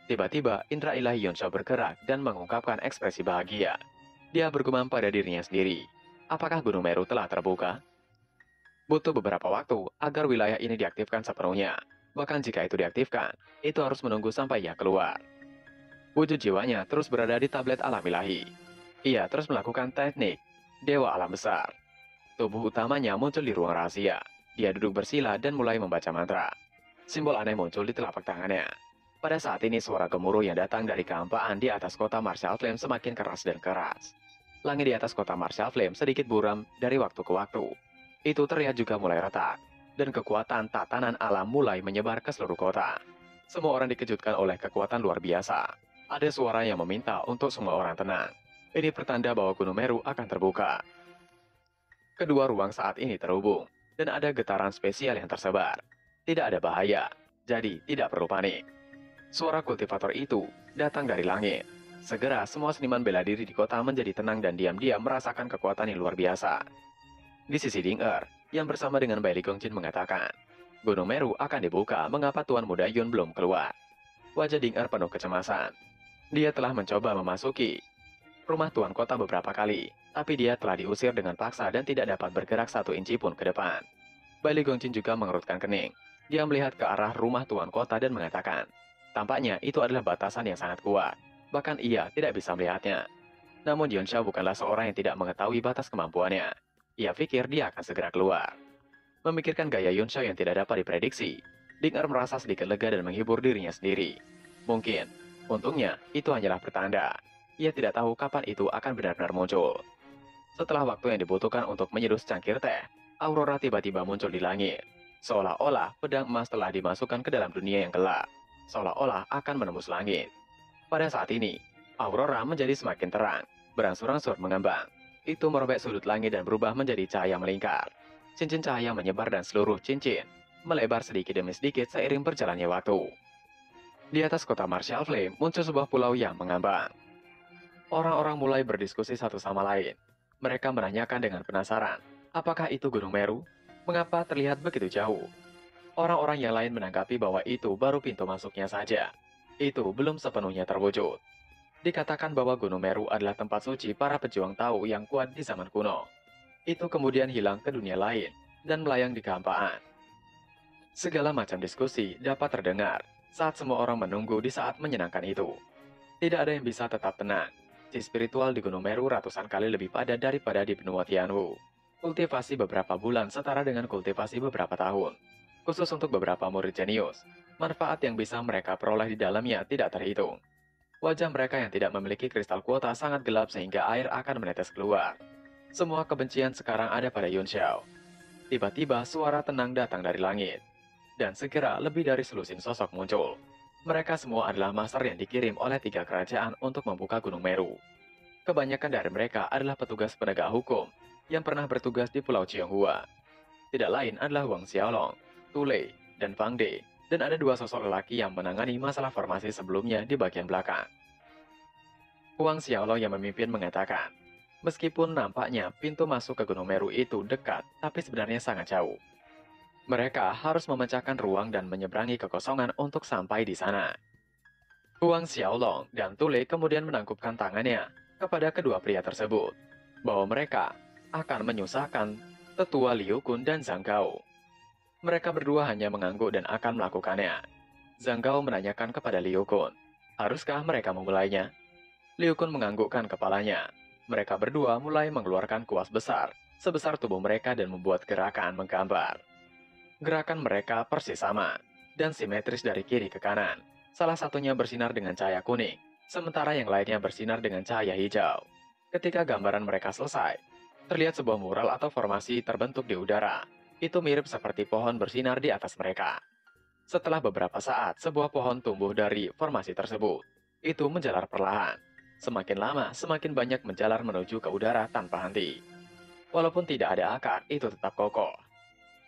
Tiba-tiba, indera ilahi Yun Xiao bergerak dan mengungkapkan ekspresi bahagia. Dia bergumam pada dirinya sendiri. Apakah Gunung Meru telah terbuka? Butuh beberapa waktu agar wilayah ini diaktifkan sepenuhnya. Bahkan jika itu diaktifkan, itu harus menunggu sampai ia keluar. Wujud jiwanya terus berada di tablet alam ilahi. Ia terus melakukan teknik Dewa Alam Besar. Tubuh utamanya muncul di ruang rahasia. Dia duduk bersila dan mulai membaca mantra. Simbol aneh muncul di telapak tangannya. Pada saat ini suara gemuruh yang datang dari kehampaan di atas kota Martial Flame semakin keras dan keras. Langit di atas kota Martial Flame sedikit buram dari waktu ke waktu. Itu terlihat juga mulai retak, dan kekuatan tatanan alam mulai menyebar ke seluruh kota. Semua orang dikejutkan oleh kekuatan luar biasa. Ada suara yang meminta untuk semua orang tenang. Ini pertanda bahwa Gunung Meru akan terbuka. Kedua ruang saat ini terhubung, dan ada getaran spesial yang tersebar. Tidak ada bahaya, jadi tidak perlu panik. Suara kultivator itu datang dari langit. Segera semua seniman bela diri di kota menjadi tenang dan diam-diam merasakan kekuatan yang luar biasa. Di sisi Ding Er, yang bersama dengan Bai Li Gongjin mengatakan, Gunung Meru akan dibuka, mengapa Tuan Muda Yun belum keluar? Wajah Ding Er penuh kecemasan. Dia telah mencoba memasuki rumah Tuan Kota beberapa kali, tapi dia telah diusir dengan paksa dan tidak dapat bergerak 1 inci pun ke depan. Bai Li Gongjin juga mengerutkan kening. Dia melihat ke arah rumah Tuan Kota dan mengatakan, tampaknya itu adalah batasan yang sangat kuat. Bahkan ia tidak bisa melihatnya. Namun Yun Xiao bukanlah seorang yang tidak mengetahui batas kemampuannya. Ia pikir dia akan segera keluar. Memikirkan gaya Yun Xiao yang tidak dapat diprediksi, Ding Er merasa sedikit lega dan menghibur dirinya sendiri. Mungkin, untungnya, itu hanyalah pertanda. Ia tidak tahu kapan itu akan benar-benar muncul. Setelah waktu yang dibutuhkan untuk menyeduh secangkir teh, Aurora tiba-tiba muncul di langit. Seolah-olah pedang emas telah dimasukkan ke dalam dunia yang gelap. Seolah-olah akan menembus langit. Pada saat ini, Aurora menjadi semakin terang, berangsur-angsur mengembang. itu merobek sudut langit dan berubah menjadi cahaya melingkar. Cincin cahaya menyebar dan seluruh cincin melebar sedikit demi sedikit seiring berjalannya waktu. Di atas kota Martial Flame muncul sebuah pulau yang mengambang. Orang-orang mulai berdiskusi satu sama lain. Mereka menanyakan dengan penasaran, apakah itu Gunung Meru? Mengapa terlihat begitu jauh? Orang-orang yang lain menanggapi bahwa itu baru pintu masuknya saja. Itu belum sepenuhnya terwujud. Dikatakan bahwa Gunung Meru adalah tempat suci para pejuang Tao yang kuat di zaman kuno. Itu kemudian hilang ke dunia lain dan melayang di kehampaan. Segala macam diskusi dapat terdengar saat semua orang menunggu di saat menyenangkan itu. Tidak ada yang bisa tetap tenang. Ci spiritual di Gunung Meru ratusan kali lebih padat daripada di benua Tianwu. Kultivasi beberapa bulan setara dengan kultivasi beberapa tahun. Khusus untuk beberapa murid jenius, manfaat yang bisa mereka peroleh di dalamnya tidak terhitung. Wajah mereka yang tidak memiliki kristal kuota sangat gelap sehingga air akan menetes keluar. Semua kebencian sekarang ada pada Yun Xiao. Tiba-tiba suara tenang datang dari langit. Dan segera lebih dari selusin sosok muncul. Mereka semua adalah master yang dikirim oleh 3 kerajaan untuk membuka Gunung Meru. Kebanyakan dari mereka adalah petugas penegak hukum yang pernah bertugas di Pulau Qianghua. Tidak lain adalah Wang Xiaolong, Tu Lei, dan Fang De, dan ada 2 sosok lelaki yang menangani masalah formasi sebelumnya di bagian belakang. Wang Xiaolong yang memimpin mengatakan, meskipun nampaknya pintu masuk ke Gunung Meru itu dekat, tapi sebenarnya sangat jauh. Mereka harus memecahkan ruang dan menyeberangi kekosongan untuk sampai di sana. Huang Xiaolong dan Tu Lei kemudian menangkupkan tangannya kepada kedua pria tersebut, bahwa mereka akan menyusahkan tetua Liu Kun dan Zhang Gao. Mereka berdua hanya mengangguk dan akan melakukannya. Zhang Gao menanyakan kepada Liu Kun, haruskah mereka memulainya? Liu Kun menganggukkan kepalanya. Mereka berdua mulai mengeluarkan kuas besar, sebesar tubuh mereka dan membuat gerakan menggambar. Gerakan mereka persis sama, dan simetris dari kiri ke kanan. Salah satunya bersinar dengan cahaya kuning, sementara yang lainnya bersinar dengan cahaya hijau. Ketika gambaran mereka selesai, terlihat sebuah mural atau formasi terbentuk di udara. Itu mirip seperti pohon bersinar di atas mereka. Setelah beberapa saat, sebuah pohon tumbuh dari formasi tersebut. Itu menjalar perlahan. Semakin lama, semakin banyak menjalar menuju ke udara tanpa henti. Walaupun tidak ada akar, itu tetap kokoh.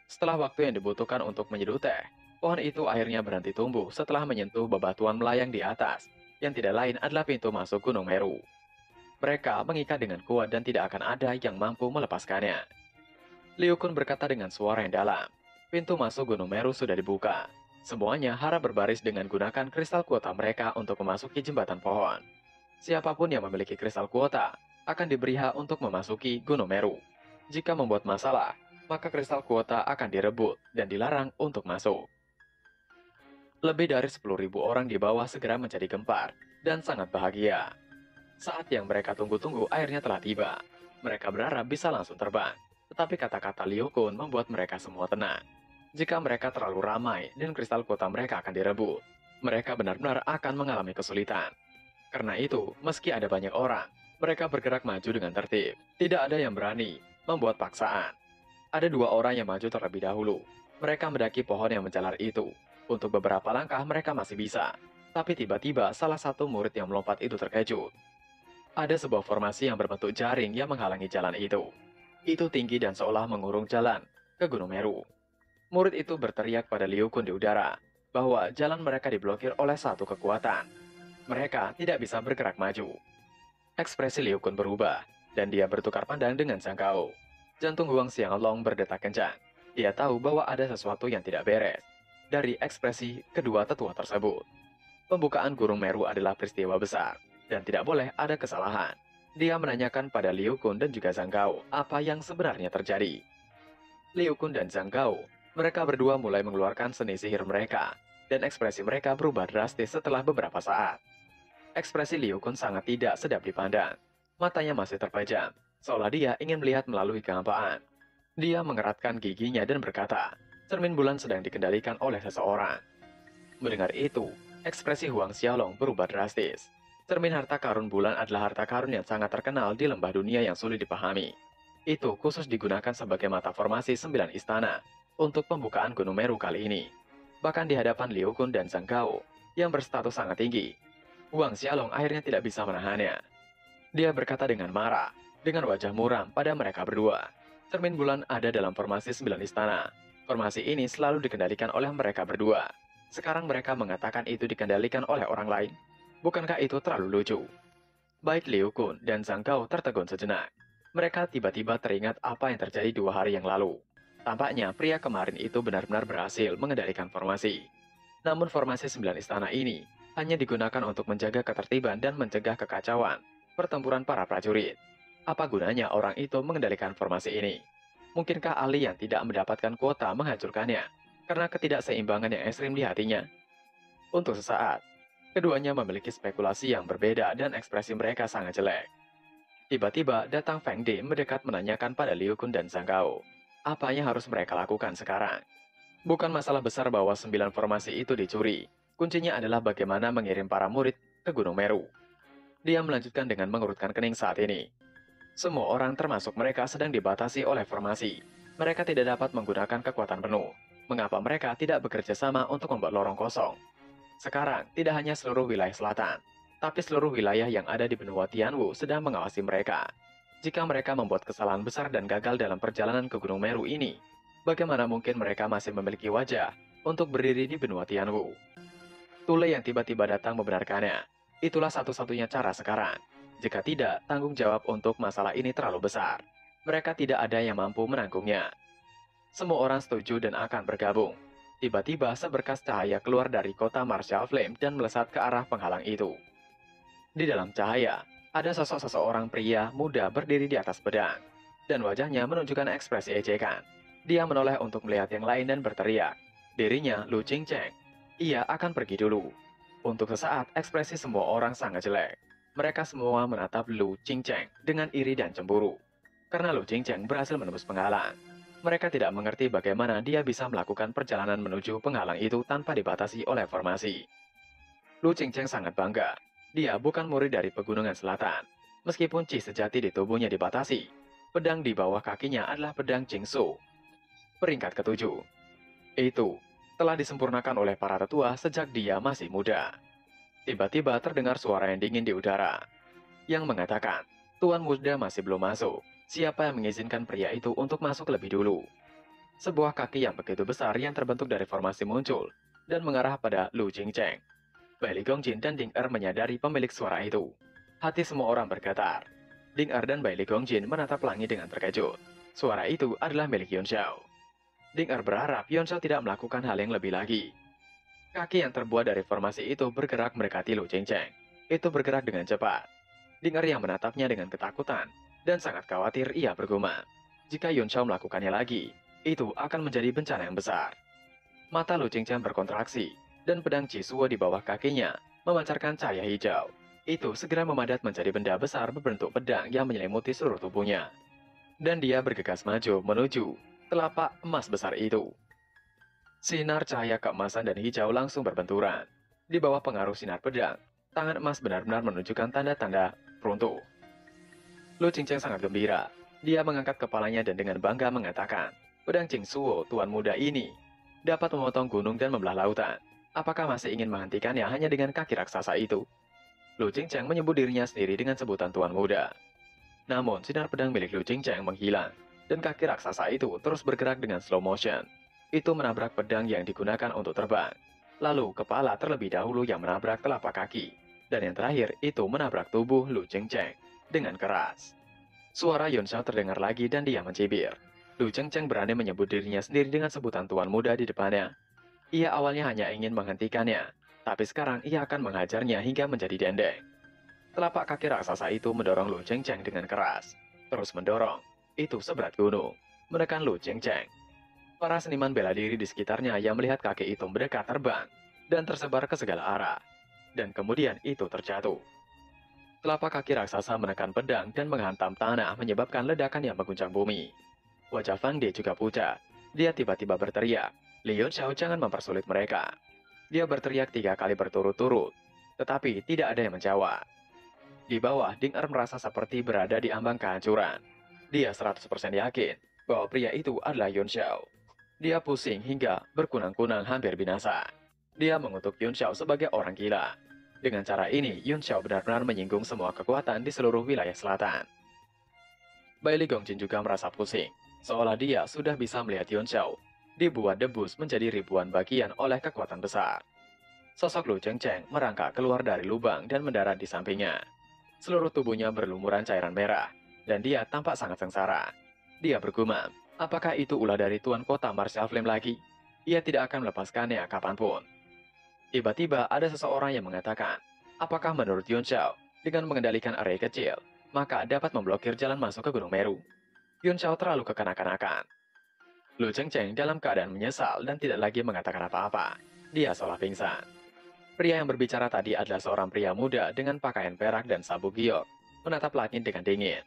Setelah waktu yang dibutuhkan untuk menyeduh teh, pohon itu akhirnya berhenti tumbuh setelah menyentuh bebatuan melayang di atas, yang tidak lain adalah pintu masuk Gunung Meru. Mereka mengikat dengan kuat dan tidak akan ada yang mampu melepaskannya. Liu Kun berkata dengan suara yang dalam, pintu masuk Gunung Meru sudah dibuka. Semuanya harap berbaris dengan gunakan kristal kuota mereka untuk memasuki jembatan pohon. Siapapun yang memiliki kristal kuota akan diberi hak untuk memasuki Gunung Meru. Jika membuat masalah, maka kristal kuota akan direbut dan dilarang untuk masuk. Lebih dari 10.000 orang di bawah segera menjadi gempar dan sangat bahagia. Saat yang mereka tunggu-tunggu akhirnya telah tiba. Mereka berharap bisa langsung terbang, tetapi kata-kata Liu Kun membuat mereka semua tenang. Jika mereka terlalu ramai dan kristal kuota mereka akan direbut, mereka benar-benar akan mengalami kesulitan. Karena itu, meski ada banyak orang, mereka bergerak maju dengan tertib. Tidak ada yang berani membuat paksaan. Ada 2 orang yang maju terlebih dahulu. Mereka mendaki pohon yang menjalar itu. Untuk beberapa langkah mereka masih bisa. Tapi tiba-tiba salah satu murid yang melompat itu terkejut. Ada sebuah formasi yang berbentuk jaring yang menghalangi jalan itu. Itu tinggi dan seolah mengurung jalan ke Gunung Meru. Murid itu berteriak pada Liu Kun di udara bahwa jalan mereka diblokir oleh satu kekuatan. Mereka tidak bisa bergerak maju. Ekspresi Liu Kun berubah, dan dia bertukar pandang dengan Zhang Gao. Jantung Huang Xiaolong berdetak kencang. Dia tahu bahwa ada sesuatu yang tidak beres dari ekspresi kedua tetua tersebut. Pembukaan Gunung Meru adalah peristiwa besar, dan tidak boleh ada kesalahan. Dia menanyakan pada Liu Kun dan juga Zhang Gao apa yang sebenarnya terjadi. Liu Kun dan Zhang Gao, mereka berdua mulai mengeluarkan seni sihir mereka, dan ekspresi mereka berubah drastis setelah beberapa saat. Ekspresi Liu Kun sangat tidak sedap dipandang. Matanya masih terpejam, seolah dia ingin melihat melalui kehampaan. Dia mengeratkan giginya dan berkata, cermin bulan sedang dikendalikan oleh seseorang. Mendengar itu, ekspresi Huang Xiaolong berubah drastis. Cermin harta karun bulan adalah harta karun yang sangat terkenal di lembah dunia yang sulit dipahami. Itu khusus digunakan sebagai mata formasi 9 istana untuk pembukaan Gunung Meru kali ini. Bahkan di hadapan Liu Kun dan Zhang Gao yang berstatus sangat tinggi, Huang Xiaolong akhirnya tidak bisa menahannya. Dia berkata dengan marah, dengan wajah muram pada mereka berdua. Cermin bulan ada dalam formasi 9 istana. Formasi ini selalu dikendalikan oleh mereka berdua. Sekarang mereka mengatakan itu dikendalikan oleh orang lain. Bukankah itu terlalu lucu? Baik Liu Kun dan Zhang Gao tertegun sejenak. Mereka tiba-tiba teringat apa yang terjadi 2 hari yang lalu. Tampaknya pria kemarin itu benar-benar berhasil mengendalikan formasi. Namun formasi 9 istana ini hanya digunakan untuk menjaga ketertiban dan mencegah kekacauan pertempuran para prajurit. Apa gunanya orang itu mengendalikan formasi ini? Mungkinkah Ali yang tidak mendapatkan kuota menghancurkannya karena ketidakseimbangan yang ekstrim di hatinya? Untuk sesaat, keduanya memiliki spekulasi yang berbeda dan ekspresi mereka sangat jelek. Tiba-tiba datang Feng De mendekat menanyakan pada Liu Kun dan Zhang Gao. Apa yang harus mereka lakukan sekarang? Bukan masalah besar bahwa 9 formasi itu dicuri. Kuncinya adalah bagaimana mengirim para murid ke Gunung Meru. Dia melanjutkan dengan mengurutkan kening saat ini. Semua orang termasuk mereka sedang dibatasi oleh formasi. Mereka tidak dapat menggunakan kekuatan penuh. Mengapa mereka tidak bekerja sama untuk membuat lorong kosong? Sekarang, tidak hanya seluruh wilayah selatan, tapi seluruh wilayah yang ada di benua Tianwu sedang mengawasi mereka. Jika mereka membuat kesalahan besar dan gagal dalam perjalanan ke Gunung Meru ini, bagaimana mungkin mereka masih memiliki wajah untuk berdiri di benua Tianwu? Tule yang tiba-tiba datang membenarkannya. Itulah satu-satunya cara sekarang. Jika tidak, tanggung jawab untuk masalah ini terlalu besar. Mereka tidak ada yang mampu menanggungnya. Semua orang setuju dan akan bergabung. Tiba-tiba seberkas cahaya keluar dari kota Martial Flame dan melesat ke arah penghalang itu. Di dalam cahaya, ada sosok seseorang pria muda berdiri di atas pedang, dan wajahnya menunjukkan ekspresi ejekan. Dia menoleh untuk melihat yang lain dan berteriak. Dirinya Lu Qingcheng. Ia akan pergi dulu. Untuk sesaat, ekspresi semua orang sangat jelek. Mereka semua menatap Lu Qingcheng dengan iri dan cemburu. Karena Lu Qingcheng berhasil menembus penghalang. Mereka tidak mengerti bagaimana dia bisa melakukan perjalanan menuju penghalang itu tanpa dibatasi oleh formasi. Lu Qingcheng sangat bangga. Dia bukan murid dari Pegunungan Selatan. Meskipun chi sejati di tubuhnya dibatasi, pedang di bawah kakinya adalah pedang Jingsu. Peringkat ketujuh. Itu telah disempurnakan oleh para tetua sejak dia masih muda. Tiba-tiba terdengar suara yang dingin di udara, yang mengatakan, Tuan muda masih belum masuk. Siapa yang mengizinkan pria itu untuk masuk lebih dulu? Sebuah kaki yang begitu besar yang terbentuk dari formasi muncul, dan mengarah pada Lu Qingcheng. Bai Ligongjin dan Ding Er menyadari pemilik suara itu. Hati semua orang bergetar. Ding Er dan Bai Ligongjin menatap langit dengan terkejut. Suara itu adalah milik Yun Xiao. Ding Er berharap Yun Xiao tidak melakukan hal yang lebih lagi. Kaki yang terbuat dari formasi itu bergerak mendekati Lu Qingcheng. Itu bergerak dengan cepat. Ding Er yang menatapnya dengan ketakutan, dan sangat khawatir ia bergumam. Jika Yun Xiao melakukannya lagi, itu akan menjadi bencana yang besar. Mata Lu Qingcheng berkontraksi, dan pedang Jisuo di bawah kakinya memancarkan cahaya hijau. Itu segera memadat menjadi benda besar berbentuk pedang yang menyelimuti seluruh tubuhnya. Dan dia bergegas maju menuju telapak emas besar itu. Sinar cahaya keemasan dan hijau langsung berbenturan. Di bawah pengaruh sinar pedang, tangan emas benar-benar menunjukkan tanda-tanda runtuh. Lu Qingcheng sangat gembira. Dia mengangkat kepalanya dan dengan bangga mengatakan, pedang Jingsuo, tuan muda ini, dapat memotong gunung dan membelah lautan. Apakah masih ingin menghentikannya hanya dengan kaki raksasa itu? Lu Qingcheng menyebut dirinya sendiri dengan sebutan tuan muda. Namun, sinar pedang milik Lu Qingcheng menghilang, dan kaki raksasa itu terus bergerak dengan slow motion. Itu menabrak pedang yang digunakan untuk terbang. Lalu, kepala terlebih dahulu yang menabrak telapak kaki. Dan yang terakhir, itu menabrak tubuh Lu Qingcheng dengan keras. Suara Yun Xiao terdengar lagi dan dia mencibir. Lu Qingcheng berani menyebut dirinya sendiri dengan sebutan tuan muda di depannya. Ia awalnya hanya ingin menghentikannya, tapi sekarang ia akan menghajarnya hingga menjadi dendeng. Telapak kaki raksasa itu mendorong Lu Qingcheng dengan keras. Terus mendorong. Itu seberat gunung. Menekan Lu Qingcheng. Para seniman bela diri di sekitarnya yang melihat kaki itu mendekat terbang dan tersebar ke segala arah. Dan kemudian itu terjatuh. Telapak kaki raksasa menekan pedang dan menghantam tanah menyebabkan ledakan yang mengguncang bumi. Wajah Fang De juga pucat. Dia tiba-tiba berteriak, Liu Xiao jangan mempersulit mereka. Dia berteriak 3 kali berturut-turut, tetapi tidak ada yang menjawab. Di bawah, Ding Er merasa seperti berada di ambang kehancuran. Dia 100% yakin bahwa pria itu adalah Yun Xiao. Dia pusing hingga berkunang-kunang hampir binasa. Dia mengutuk Yun Xiao sebagai orang gila. Dengan cara ini, Yun Xiao benar-benar menyinggung semua kekuatan di seluruh wilayah selatan. Bailey Gongjin juga merasa pusing, seolah dia sudah bisa melihat Yuan Shao dibuat debus menjadi ribuan bagian oleh kekuatan besar. Sosok Lu Chengcheng merangkak keluar dari lubang dan mendarat di sampingnya. Seluruh tubuhnya berlumuran cairan merah, dan dia tampak sangat sengsara. Dia bergumam, apakah itu ulah dari Tuan Kota Martial Flame lagi? Ia tidak akan melepaskannya kapanpun. Tiba-tiba ada seseorang yang mengatakan, apakah menurut Yuan Shao, dengan mengendalikan area kecil, maka dapat memblokir jalan masuk ke Gunung Meru? Yuan Shao terlalu kekanak-kanakan. Lu Chengcheng dalam keadaan menyesal dan tidak lagi mengatakan apa-apa. Dia seolah pingsan. Pria yang berbicara tadi adalah seorang pria muda dengan pakaian perak dan sabuk giok, menatap langit dengan dingin.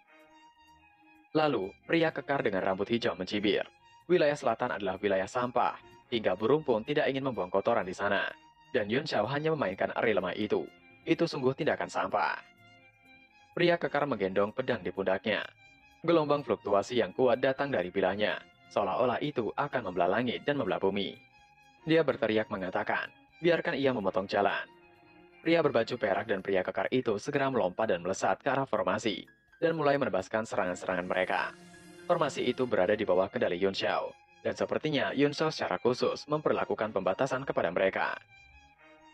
Lalu, pria kekar dengan rambut hijau mencibir. Wilayah selatan adalah wilayah sampah, hingga burung pun tidak ingin membuang kotoran di sana. Dan Yuan Shao hanya memainkan eri lemah itu. Itu sungguh tindakan sampah. Pria kekar menggendong pedang di pundaknya. Gelombang fluktuasi yang kuat datang dari bilahnya, seolah-olah itu akan membelah langit dan membelah bumi. Dia berteriak mengatakan, biarkan ia memotong jalan. Pria berbaju perak dan pria kekar itu segera melompat dan melesat ke arah formasi, dan mulai menebaskan serangan-serangan mereka. Formasi itu berada di bawah kendali Yuan Shao, dan sepertinya Yuan Shao secara khusus memperlakukan pembatasan kepada mereka.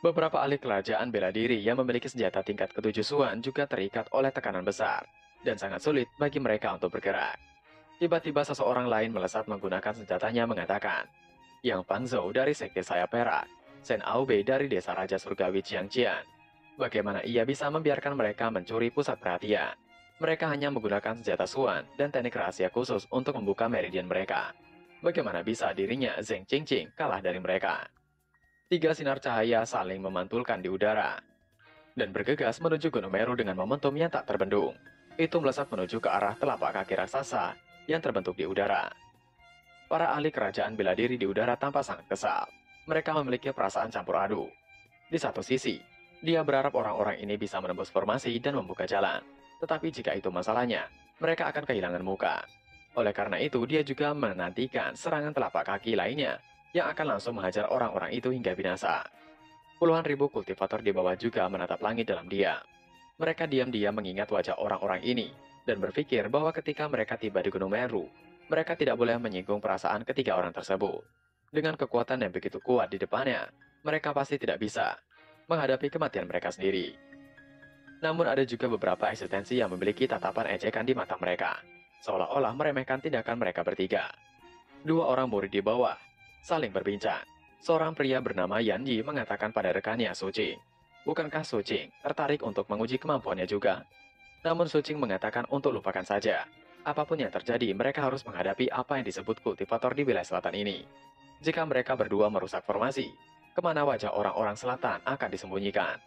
Beberapa ahli kerajaan bela diri yang memiliki senjata tingkat ketujuh Suan juga terikat oleh tekanan besar, dan sangat sulit bagi mereka untuk bergerak. Tiba-tiba seseorang lain melesat menggunakan senjatanya mengatakan, Yang Pang Zhou dari Sekte Sayap Perak, Shen Aobe dari Desa Raja Surgawi Jiangjian. Bagaimana ia bisa membiarkan mereka mencuri pusat perhatian? Mereka hanya menggunakan senjata Suan dan teknik rahasia khusus untuk membuka meridian mereka. Bagaimana bisa dirinya Zheng Qingqing kalah dari mereka? Tiga sinar cahaya saling memantulkan di udara, dan bergegas menuju Gunung Meru dengan momentum yang tak terbendung. Itu melesat menuju ke arah telapak kaki raksasa yang terbentuk di udara. Para ahli kerajaan bela diri di udara tampak sangat kesal. Mereka memiliki perasaan campur aduk. Di satu sisi, dia berharap orang-orang ini bisa menembus formasi dan membuka jalan. Tetapi jika itu masalahnya, mereka akan kehilangan muka. Oleh karena itu, dia juga menantikan serangan telapak kaki lainnya yang akan langsung menghajar orang-orang itu hingga binasa. Puluhan ribu kultivator di bawah juga menatap langit dalam diam. Mereka diam-diam mengingat wajah orang-orang ini dan berpikir bahwa ketika mereka tiba di Gunung Meru, mereka tidak boleh menyinggung perasaan ketiga orang tersebut. Dengan kekuatan yang begitu kuat di depannya, mereka pasti tidak bisa menghadapi kematian mereka sendiri. Namun ada juga beberapa eksistensi yang memiliki tatapan ejekan di mata mereka, seolah-olah meremehkan tindakan mereka bertiga. Dua orang murid di bawah saling berbincang. Seorang pria bernama Yan Yi mengatakan pada rekannya Su Qing, bukankah Su Qing tertarik untuk menguji kemampuannya juga? Namun Su Qing mengatakan untuk lupakan saja. Apapun yang terjadi, mereka harus menghadapi apa yang disebut kultivator di wilayah selatan ini. Jika mereka berdua merusak formasi, kemana wajah orang-orang selatan akan disembunyikan?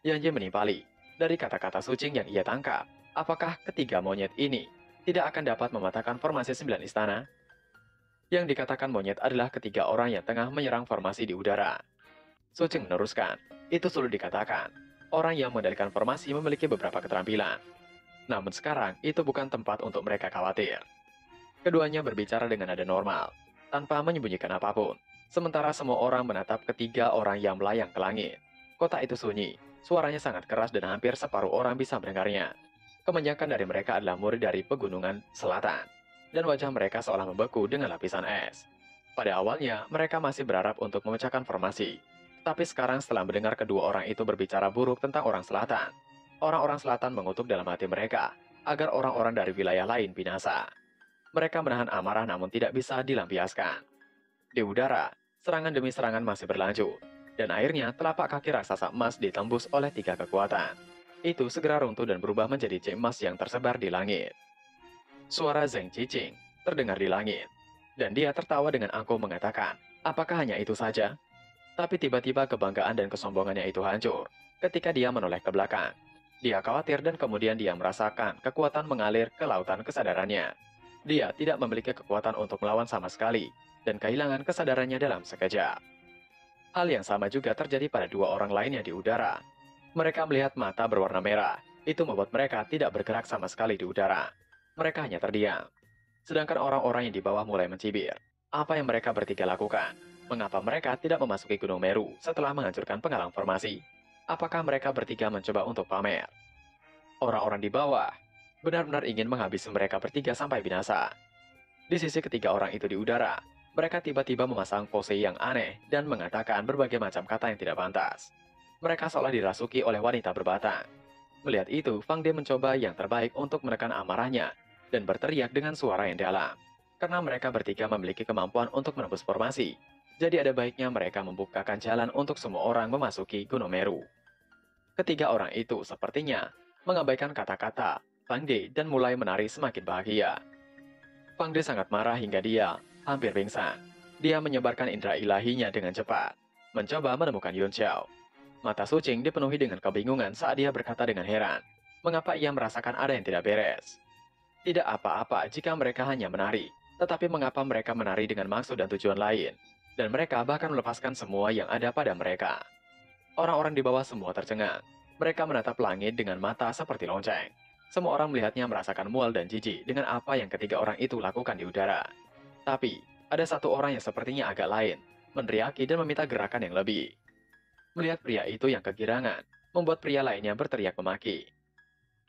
Yan Yi menimpali, dari kata-kata Su Qing yang ia tangkap, apakah ketiga monyet ini tidak akan dapat mematahkan formasi 9 istana? Yang dikatakan monyet adalah ketiga orang yang tengah menyerang formasi di udara. Su Qing meneruskan, itu sulit dikatakan. Orang yang mengendalikan formasi memiliki beberapa keterampilan. Namun sekarang, itu bukan tempat untuk mereka khawatir. Keduanya berbicara dengan nada normal, tanpa menyembunyikan apapun. Sementara semua orang menatap ketiga orang yang melayang ke langit. Kota itu sunyi, suaranya sangat keras dan hampir separuh orang bisa mendengarnya. Kebanyakan dari mereka adalah murid dari pegunungan selatan, dan wajah mereka seolah membeku dengan lapisan es. Pada awalnya, mereka masih berharap untuk memecahkan formasi. Tapi sekarang setelah mendengar kedua orang itu berbicara buruk tentang orang selatan, orang-orang selatan mengutuk dalam hati mereka agar orang-orang dari wilayah lain binasa. Mereka menahan amarah namun tidak bisa dilampiaskan. Di udara, serangan demi serangan masih berlanjut, dan akhirnya telapak kaki raksasa emas ditembus oleh tiga kekuatan. Itu segera runtuh dan berubah menjadi C emas yang tersebar di langit. Suara Zheng Qingqing terdengar di langit, dan dia tertawa dengan angkuh mengatakan, apakah hanya itu saja? Tapi tiba-tiba kebanggaan dan kesombongannya itu hancur ketika dia menoleh ke belakang. Dia khawatir dan kemudian dia merasakan kekuatan mengalir ke lautan kesadarannya. Dia tidak memiliki kekuatan untuk melawan sama sekali, dan kehilangan kesadarannya dalam sekejap. Hal yang sama juga terjadi pada dua orang lainnya di udara. Mereka melihat mata berwarna merah, itu membuat mereka tidak bergerak sama sekali di udara. Mereka hanya terdiam. Sedangkan orang-orang yang di bawah mulai mencibir. Apa yang mereka bertiga lakukan? Mengapa mereka tidak memasuki Gunung Meru setelah menghancurkan penghalang formasi? Apakah mereka bertiga mencoba untuk pamer? Orang-orang di bawah benar-benar ingin menghabisi mereka bertiga sampai binasa. Di sisi ketiga orang itu di udara, mereka tiba-tiba memasang pose yang aneh dan mengatakan berbagai macam kata yang tidak pantas. Mereka seolah dirasuki oleh wanita berbatang. Melihat itu, Fang De mencoba yang terbaik untuk menekan amarahnya dan berteriak dengan suara yang dalam. Karena mereka bertiga memiliki kemampuan untuk menembus formasi, jadi ada baiknya mereka membukakan jalan untuk semua orang memasuki Gunung Meru. Ketiga orang itu sepertinya mengabaikan kata-kata Fang De dan mulai menari semakin bahagia. Fang De sangat marah hingga dia hampir pingsan. Dia menyebarkan indera ilahinya dengan cepat, mencoba menemukan Yun Xiao. Mata Sucing dipenuhi dengan kebingungan saat dia berkata dengan heran, mengapa ia merasakan ada yang tidak beres. Tidak apa-apa jika mereka hanya menari, tetapi mengapa mereka menari dengan maksud dan tujuan lain, dan mereka bahkan melepaskan semua yang ada pada mereka. Orang-orang di bawah semua tercengang. Mereka menatap langit dengan mata seperti lonceng. Semua orang melihatnya merasakan mual dan jijik dengan apa yang ketiga orang itu lakukan di udara. Tapi, ada satu orang yang sepertinya agak lain, meneriaki dan meminta gerakan yang lebih. Melihat pria itu yang kegirangan, membuat pria lainnya berteriak memaki.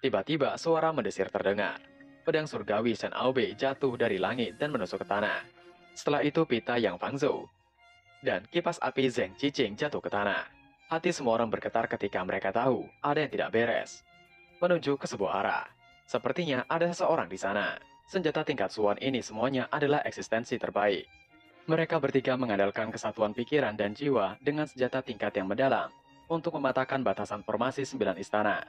Tiba-tiba suara mendesir terdengar. Pedang surgawi Shen Aobe jatuh dari langit dan menusuk ke tanah. Setelah itu pita Yang Fangzhou dan kipas api Zheng Qiqing jatuh ke tanah. Hati semua orang bergetar ketika mereka tahu ada yang tidak beres. Menuju ke sebuah arah. Sepertinya ada seseorang di sana. Senjata tingkat Suan ini semuanya adalah eksistensi terbaik. Mereka bertiga mengandalkan kesatuan pikiran dan jiwa dengan senjata tingkat yang mendalam untuk mematahkan batasan formasi 9 istana.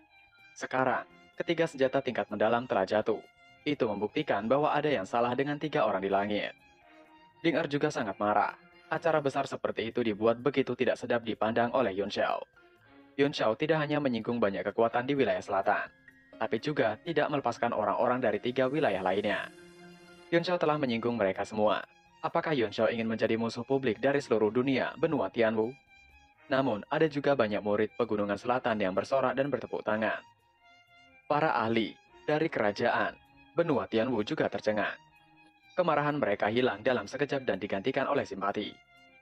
Sekarang, ketiga senjata tingkat mendalam telah jatuh. Itu membuktikan bahwa ada yang salah dengan tiga orang di langit. Ding Er juga sangat marah. Acara besar seperti itu dibuat begitu tidak sedap dipandang oleh Yun Xiao. Yun Xiao tidak hanya menyinggung banyak kekuatan di wilayah selatan, tapi juga tidak melepaskan orang-orang dari tiga wilayah lainnya. Yun Xiao telah menyinggung mereka semua. Apakah Yun Xiao ingin menjadi musuh publik dari seluruh dunia benua Tianwu? Namun, ada juga banyak murid pegunungan selatan yang bersorak dan bertepuk tangan. Para ahli dari kerajaan benua Tianwu juga tercengang. Kemarahan mereka hilang dalam sekejap dan digantikan oleh simpati.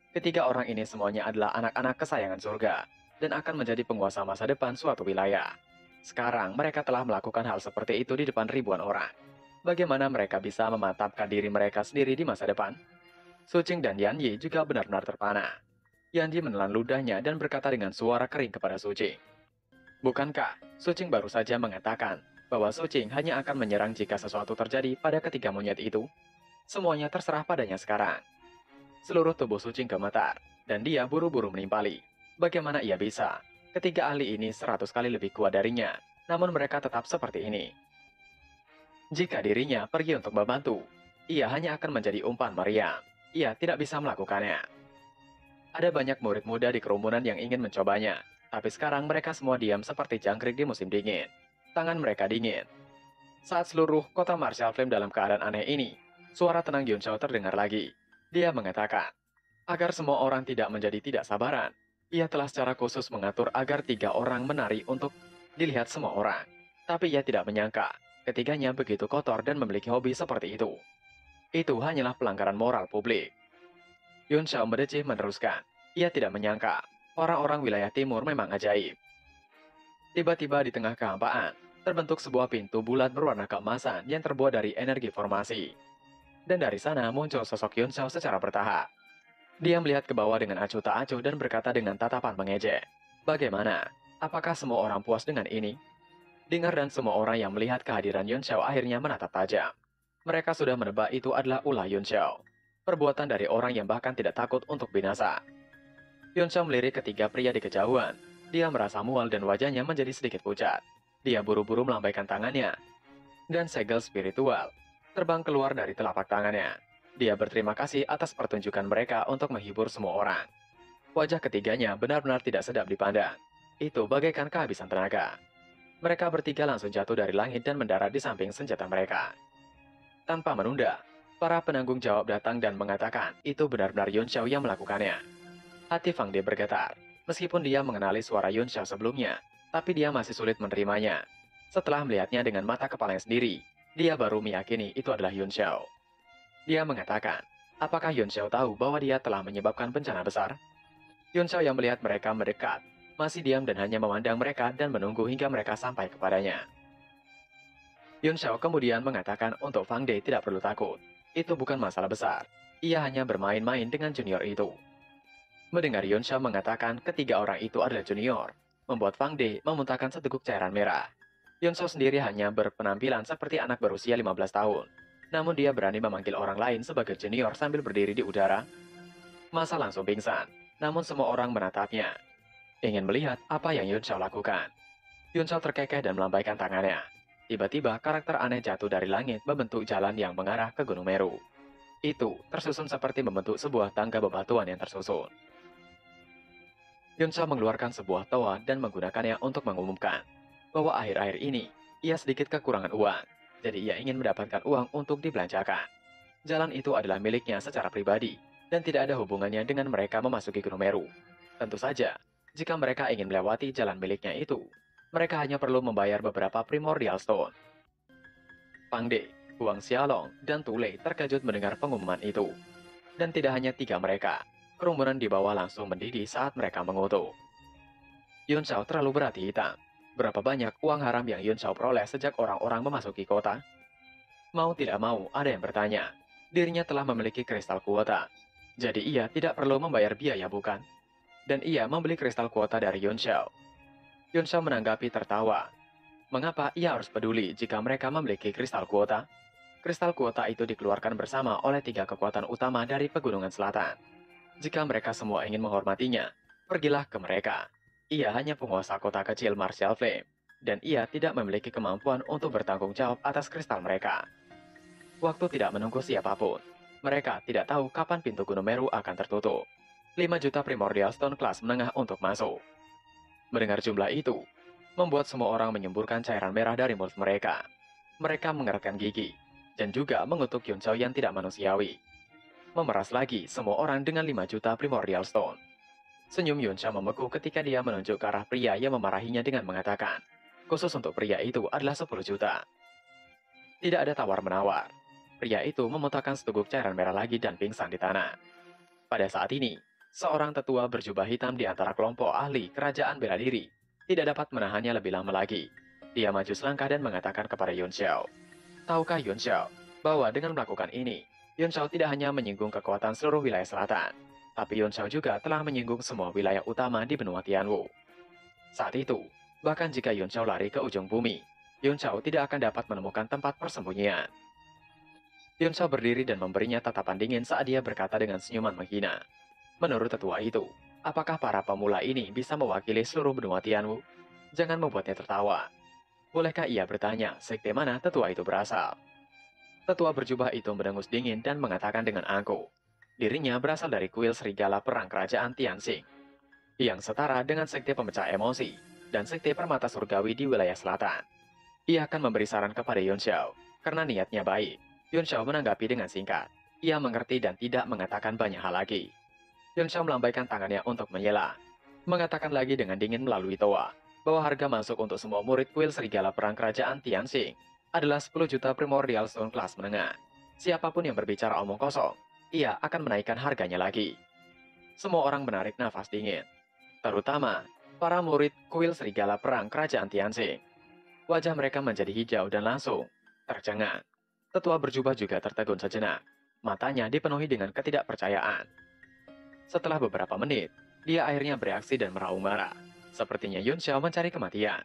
Ketiga orang ini semuanya adalah anak-anak kesayangan surga dan akan menjadi penguasa masa depan suatu wilayah. Sekarang mereka telah melakukan hal seperti itu di depan ribuan orang. Bagaimana mereka bisa memantapkan diri mereka sendiri di masa depan? Sucing dan Yan Yi juga benar-benar terpana. Yan Yi menelan ludahnya dan berkata dengan suara kering kepada Sucing. Bukankah Sucing baru saja mengatakan bahwa Sucing hanya akan menyerang jika sesuatu terjadi pada ketiga monyet itu? Semuanya terserah padanya sekarang. Seluruh tubuh Sucing gemetar, dan dia buru-buru menimpali. Bagaimana ia bisa? Ketiga ahli ini 100 kali lebih kuat darinya, namun mereka tetap seperti ini. Jika dirinya pergi untuk membantu, ia hanya akan menjadi umpan meriam. Ia tidak bisa melakukannya. Ada banyak murid muda di kerumunan yang ingin mencobanya, tapi sekarang mereka semua diam seperti jangkrik di musim dingin. Tangan mereka dingin. Saat seluruh kota Martial Flame dalam keadaan aneh ini, suara tenang Yun Xiao terdengar lagi. Dia mengatakan, agar semua orang tidak menjadi tidak sabaran, ia telah secara khusus mengatur agar tiga orang menari untuk dilihat semua orang. Tapi ia tidak menyangka, ketiganya begitu kotor dan memiliki hobi seperti itu. Itu hanyalah pelanggaran moral publik. Yun Xiao mendecih meneruskan, ia tidak menyangka, orang-orang wilayah timur memang ajaib. Tiba-tiba di tengah kehampaan, terbentuk sebuah pintu bulat berwarna keemasan yang terbuat dari energi formasi. Dan dari sana muncul sosok Yun Xiao secara bertahap. Dia melihat ke bawah dengan acuh tak acuh dan berkata dengan tatapan mengejek. Bagaimana? Apakah semua orang puas dengan ini? Dengar dan semua orang yang melihat kehadiran Yun Xiao akhirnya menatap tajam. Mereka sudah menebak itu adalah ulah Yun Xiao. Perbuatan dari orang yang bahkan tidak takut untuk binasa. Yun Xiao melirik ketiga pria di kejauhan. Dia merasa mual dan wajahnya menjadi sedikit pucat. Dia buru-buru melambaikan tangannya. Dan segel spiritual terbang keluar dari telapak tangannya. Dia berterima kasih atas pertunjukan mereka untuk menghibur semua orang. Wajah ketiganya benar-benar tidak sedap dipandang. Itu bagaikan kehabisan tenaga. Mereka bertiga langsung jatuh dari langit dan mendarat di samping senjata mereka. Tanpa menunda, para penanggung jawab datang dan mengatakan itu benar-benar Yun Xiao yang melakukannya. Hati Fang De bergetar, meskipun dia mengenali suara Yun Xiao sebelumnya, tapi dia masih sulit menerimanya. Setelah melihatnya dengan mata kepalanya sendiri, dia baru meyakini itu adalah Yun Xiao. Dia mengatakan, apakah Yun Xiao tahu bahwa dia telah menyebabkan bencana besar? Yun Xiao yang melihat mereka mendekat, masih diam dan hanya memandang mereka dan menunggu hingga mereka sampai kepadanya. Yun Xiao kemudian mengatakan untuk Fang De tidak perlu takut. Itu bukan masalah besar. Ia hanya bermain-main dengan junior itu. Mendengar Yun Xiao mengatakan ketiga orang itu adalah junior, membuat Fang De memuntahkan seteguk cairan merah. Yun Xiao sendiri hanya berpenampilan seperti anak berusia 15 tahun. Namun dia berani memanggil orang lain sebagai junior sambil berdiri di udara. Masa langsung pingsan, namun semua orang menatapnya, ingin melihat apa yang Yun Xiao lakukan. Yun Xiao terkekeh dan melambaikan tangannya. Tiba-tiba karakter aneh jatuh dari langit membentuk jalan yang mengarah ke Gunung Meru. Itu tersusun seperti membentuk sebuah tangga bebatuan yang tersusun. Yun Xiao mengeluarkan sebuah toa dan menggunakannya untuk mengumumkan bahwa akhir-akhir ini ia sedikit kekurangan uang, jadi ia ingin mendapatkan uang untuk dibelanjakan. Jalan itu adalah miliknya secara pribadi dan tidak ada hubungannya dengan mereka memasuki Gunung Meru. Tentu saja, jika mereka ingin melewati jalan miliknya itu, mereka hanya perlu membayar beberapa primordial stone. Pang De, Huang Xiaolong, dan Tu Lei terkejut mendengar pengumuman itu. Dan tidak hanya tiga mereka, kerumunan di bawah langsung mendidih saat mereka mengutuk. Yun Xiao terlalu berhati hitam. Berapa banyak uang haram yang Yun Xiao peroleh sejak orang-orang memasuki kota? Mau tidak mau, ada yang bertanya. Dirinya telah memiliki kristal kuota. Jadi ia tidak perlu membayar biaya, bukan? Dan ia membeli kristal kuota dari Yun Xiao. Yun Xiao menanggapi tertawa. Mengapa ia harus peduli jika mereka memiliki kristal kuota? Kristal kuota itu dikeluarkan bersama oleh tiga kekuatan utama dari Pegunungan Selatan. Jika mereka semua ingin menghormatinya, pergilah ke mereka. Ia hanya penguasa kota kecil Martial Flame, dan ia tidak memiliki kemampuan untuk bertanggung jawab atas kristal mereka. Waktu tidak menunggu siapapun. Mereka tidak tahu kapan pintu Gunung Meru akan tertutup. 5 juta primordial stone kelas menengah untuk masuk. Mendengar jumlah itu, membuat semua orang menyemburkan cairan merah dari mulut mereka. Mereka mengeratkan gigi, dan juga mengutuk Yun Xiao yang tidak manusiawi. Memeras lagi semua orang dengan 5 juta primordial stone. Senyum Yun Xiao membeku ketika dia menunjuk ke arah pria yang memarahinya dengan mengatakan, khusus untuk pria itu adalah 10 juta. Tidak ada tawar-menawar. Pria itu memuntahkan seteguk cairan merah lagi dan pingsan di tanah. Pada saat ini, seorang tetua berjubah hitam di antara kelompok ahli kerajaan bela diri tidak dapat menahannya lebih lama lagi. Dia maju selangkah dan mengatakan kepada Yun Xiao, tahukah Yun Xiao bahwa dengan melakukan ini, Yun Xiao tidak hanya menyinggung kekuatan seluruh wilayah selatan, tapi Yun Xiao juga telah menyinggung semua wilayah utama di benua Tianwu. Saat itu, bahkan jika Yun Xiao lari ke ujung bumi, Yun Xiao tidak akan dapat menemukan tempat persembunyian. Yun Xiao berdiri dan memberinya tatapan dingin saat dia berkata dengan senyuman menghina. Menurut tetua itu, apakah para pemula ini bisa mewakili seluruh benua Tianwu? Jangan membuatnya tertawa. Bolehkah ia bertanya sekte mana tetua itu berasal? Tetua berjubah itu mendengus dingin dan mengatakan dengan angkuh. Dirinya berasal dari kuil serigala perang kerajaan Tianxing, yang setara dengan sekte pemecah emosi dan sekte permata surgawi di wilayah selatan. Ia akan memberi saran kepada Yun Xiao, karena niatnya baik. Yun Xiao menanggapi dengan singkat. Ia mengerti dan tidak mengatakan banyak hal lagi. Yun Xiao melambaikan tangannya untuk menyela. Mengatakan lagi dengan dingin melalui toa, bahwa harga masuk untuk semua murid kuil serigala perang kerajaan Tianxing adalah 10 juta primordial stone kelas menengah. Siapapun yang berbicara omong kosong, ia akan menaikkan harganya lagi. Semua orang menarik nafas dingin, terutama para murid kuil serigala perang kerajaan Tianxing. Wajah mereka menjadi hijau dan langsung tercengang. Tetua berjubah juga tertegun sejenak. Matanya dipenuhi dengan ketidakpercayaan. Setelah beberapa menit, dia akhirnya bereaksi dan meraung marah. Sepertinya Yun Xiao mencari kematian.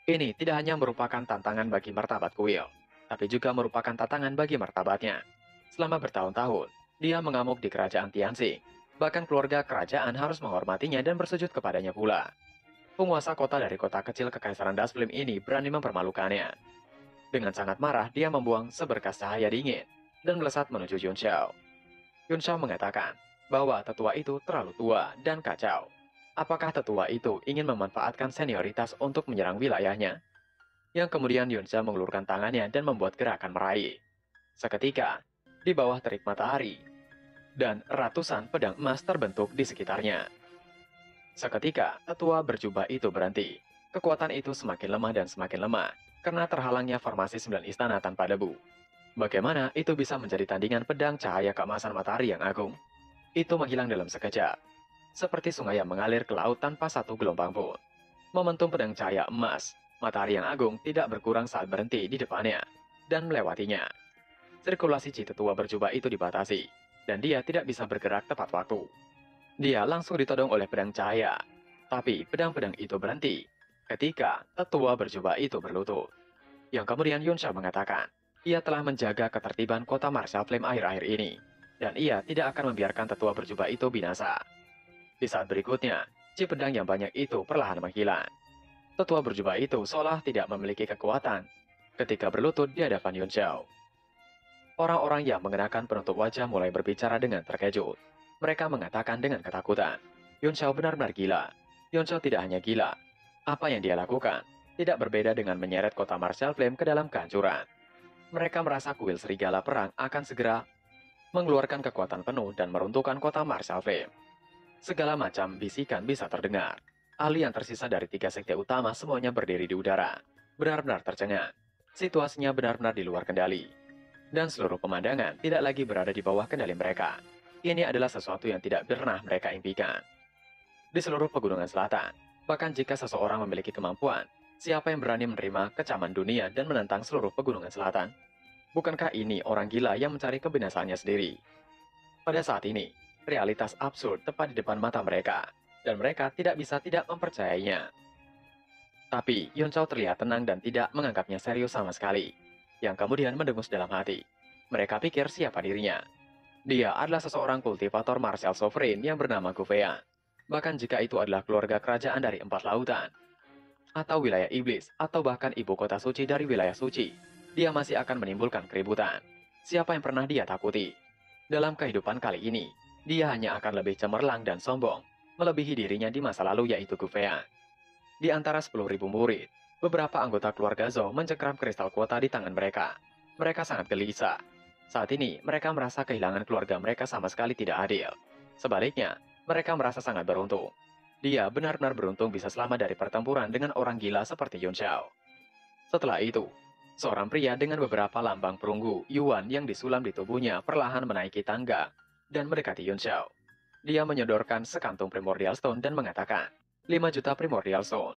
Ini tidak hanya merupakan tantangan bagi martabat kuil, tapi juga merupakan tantangan bagi martabatnya. Selama bertahun-tahun, dia mengamuk di kerajaan Tianxing. Bahkan keluarga kerajaan harus menghormatinya dan bersujud kepadanya pula. Penguasa kota dari kota kecil Kekaisaran Dasflim ini berani mempermalukannya. Dengan sangat marah, dia membuang seberkas cahaya dingin dan melesat menuju Yun Xiao. Yun Xiao mengatakan bahwa tetua itu terlalu tua dan kacau. Apakah tetua itu ingin memanfaatkan senioritas untuk menyerang wilayahnya? Yang kemudian Yun Xiao mengulurkan tangannya dan membuat gerakan meraih. Seketika, di bawah terik matahari, dan ratusan pedang emas terbentuk di sekitarnya. Seketika, tetua berjubah itu berhenti. Kekuatan itu semakin lemah dan semakin lemah, karena terhalangnya formasi 9 istana tanpa debu. Bagaimana itu bisa menjadi tandingan pedang cahaya keemasan matahari yang agung? Itu menghilang dalam sekejap, seperti sungai yang mengalir ke laut tanpa satu gelombang pun. Momentum pedang cahaya emas Matahari yang agung tidak berkurang saat berhenti di depannya dan melewatinya. Sirkulasi Chi tetua berjubah itu dibatasi, dan dia tidak bisa bergerak tepat waktu. Dia langsung ditodong oleh pedang cahaya, tapi pedang-pedang itu berhenti ketika tetua berjubah itu berlutut. Yang kemudian Yun Shao mengatakan, ia telah menjaga ketertiban kota Martial Flame akhir-akhir ini, dan ia tidak akan membiarkan tetua berjubah itu binasa. Di saat berikutnya, Chi pedang yang banyak itu perlahan menghilang. Tetua berjubah itu seolah tidak memiliki kekuatan ketika berlutut di hadapan Yun Shao. Orang-orang yang mengenakan penutup wajah mulai berbicara dengan terkejut. Mereka mengatakan dengan ketakutan, Yun Shao benar-benar gila. Yun Shao tidak hanya gila. Apa yang dia lakukan tidak berbeda dengan menyeret kota Martial Flame ke dalam kehancuran. Mereka merasa kuil serigala perang akan segera mengeluarkan kekuatan penuh dan meruntuhkan kota Martial Flame. Segala macam bisikan bisa terdengar. Ahli yang tersisa dari 3 sekte utama semuanya berdiri di udara. Benar-benar tercengang. Situasinya benar-benar di luar kendali. Dan seluruh pemandangan tidak lagi berada di bawah kendali mereka. Ini adalah sesuatu yang tidak pernah mereka impikan. Di seluruh pegunungan selatan, bahkan jika seseorang memiliki kemampuan, siapa yang berani menerima kecaman dunia dan menentang seluruh pegunungan selatan? Bukankah ini orang gila yang mencari kebinasaannya sendiri? Pada saat ini, realitas absurd tepat di depan mata mereka, dan mereka tidak bisa tidak mempercayainya. Tapi Yun Chao terlihat tenang dan tidak menganggapnya serius sama sekali, yang kemudian mendengus dalam hati. Mereka pikir siapa dirinya. Dia adalah seseorang kultivator martial sovereign yang bernama Gu Feian. Bahkan jika itu adalah keluarga kerajaan dari 4 lautan, atau wilayah iblis, atau bahkan ibu kota suci dari wilayah suci, dia masih akan menimbulkan keributan. Siapa yang pernah dia takuti? Dalam kehidupan kali ini, dia hanya akan lebih cemerlang dan sombong, melebihi dirinya di masa lalu yaitu Gu Feian. Di antara 10.000 murid, beberapa anggota keluarga Zhou mencengkram kristal kuota di tangan mereka. Mereka sangat gelisah. Saat ini, mereka merasa kehilangan keluarga mereka sama sekali tidak adil. Sebaliknya, mereka merasa sangat beruntung. Dia benar-benar beruntung bisa selamat dari pertempuran dengan orang gila seperti Yun Shao. Setelah itu, seorang pria dengan beberapa lambang perunggu Yuan yang disulam di tubuhnya perlahan menaiki tangga dan mendekati Yun Shao. Dia menyodorkan sekantung Primordial Stone dan mengatakan, 5 juta Primordial Stone.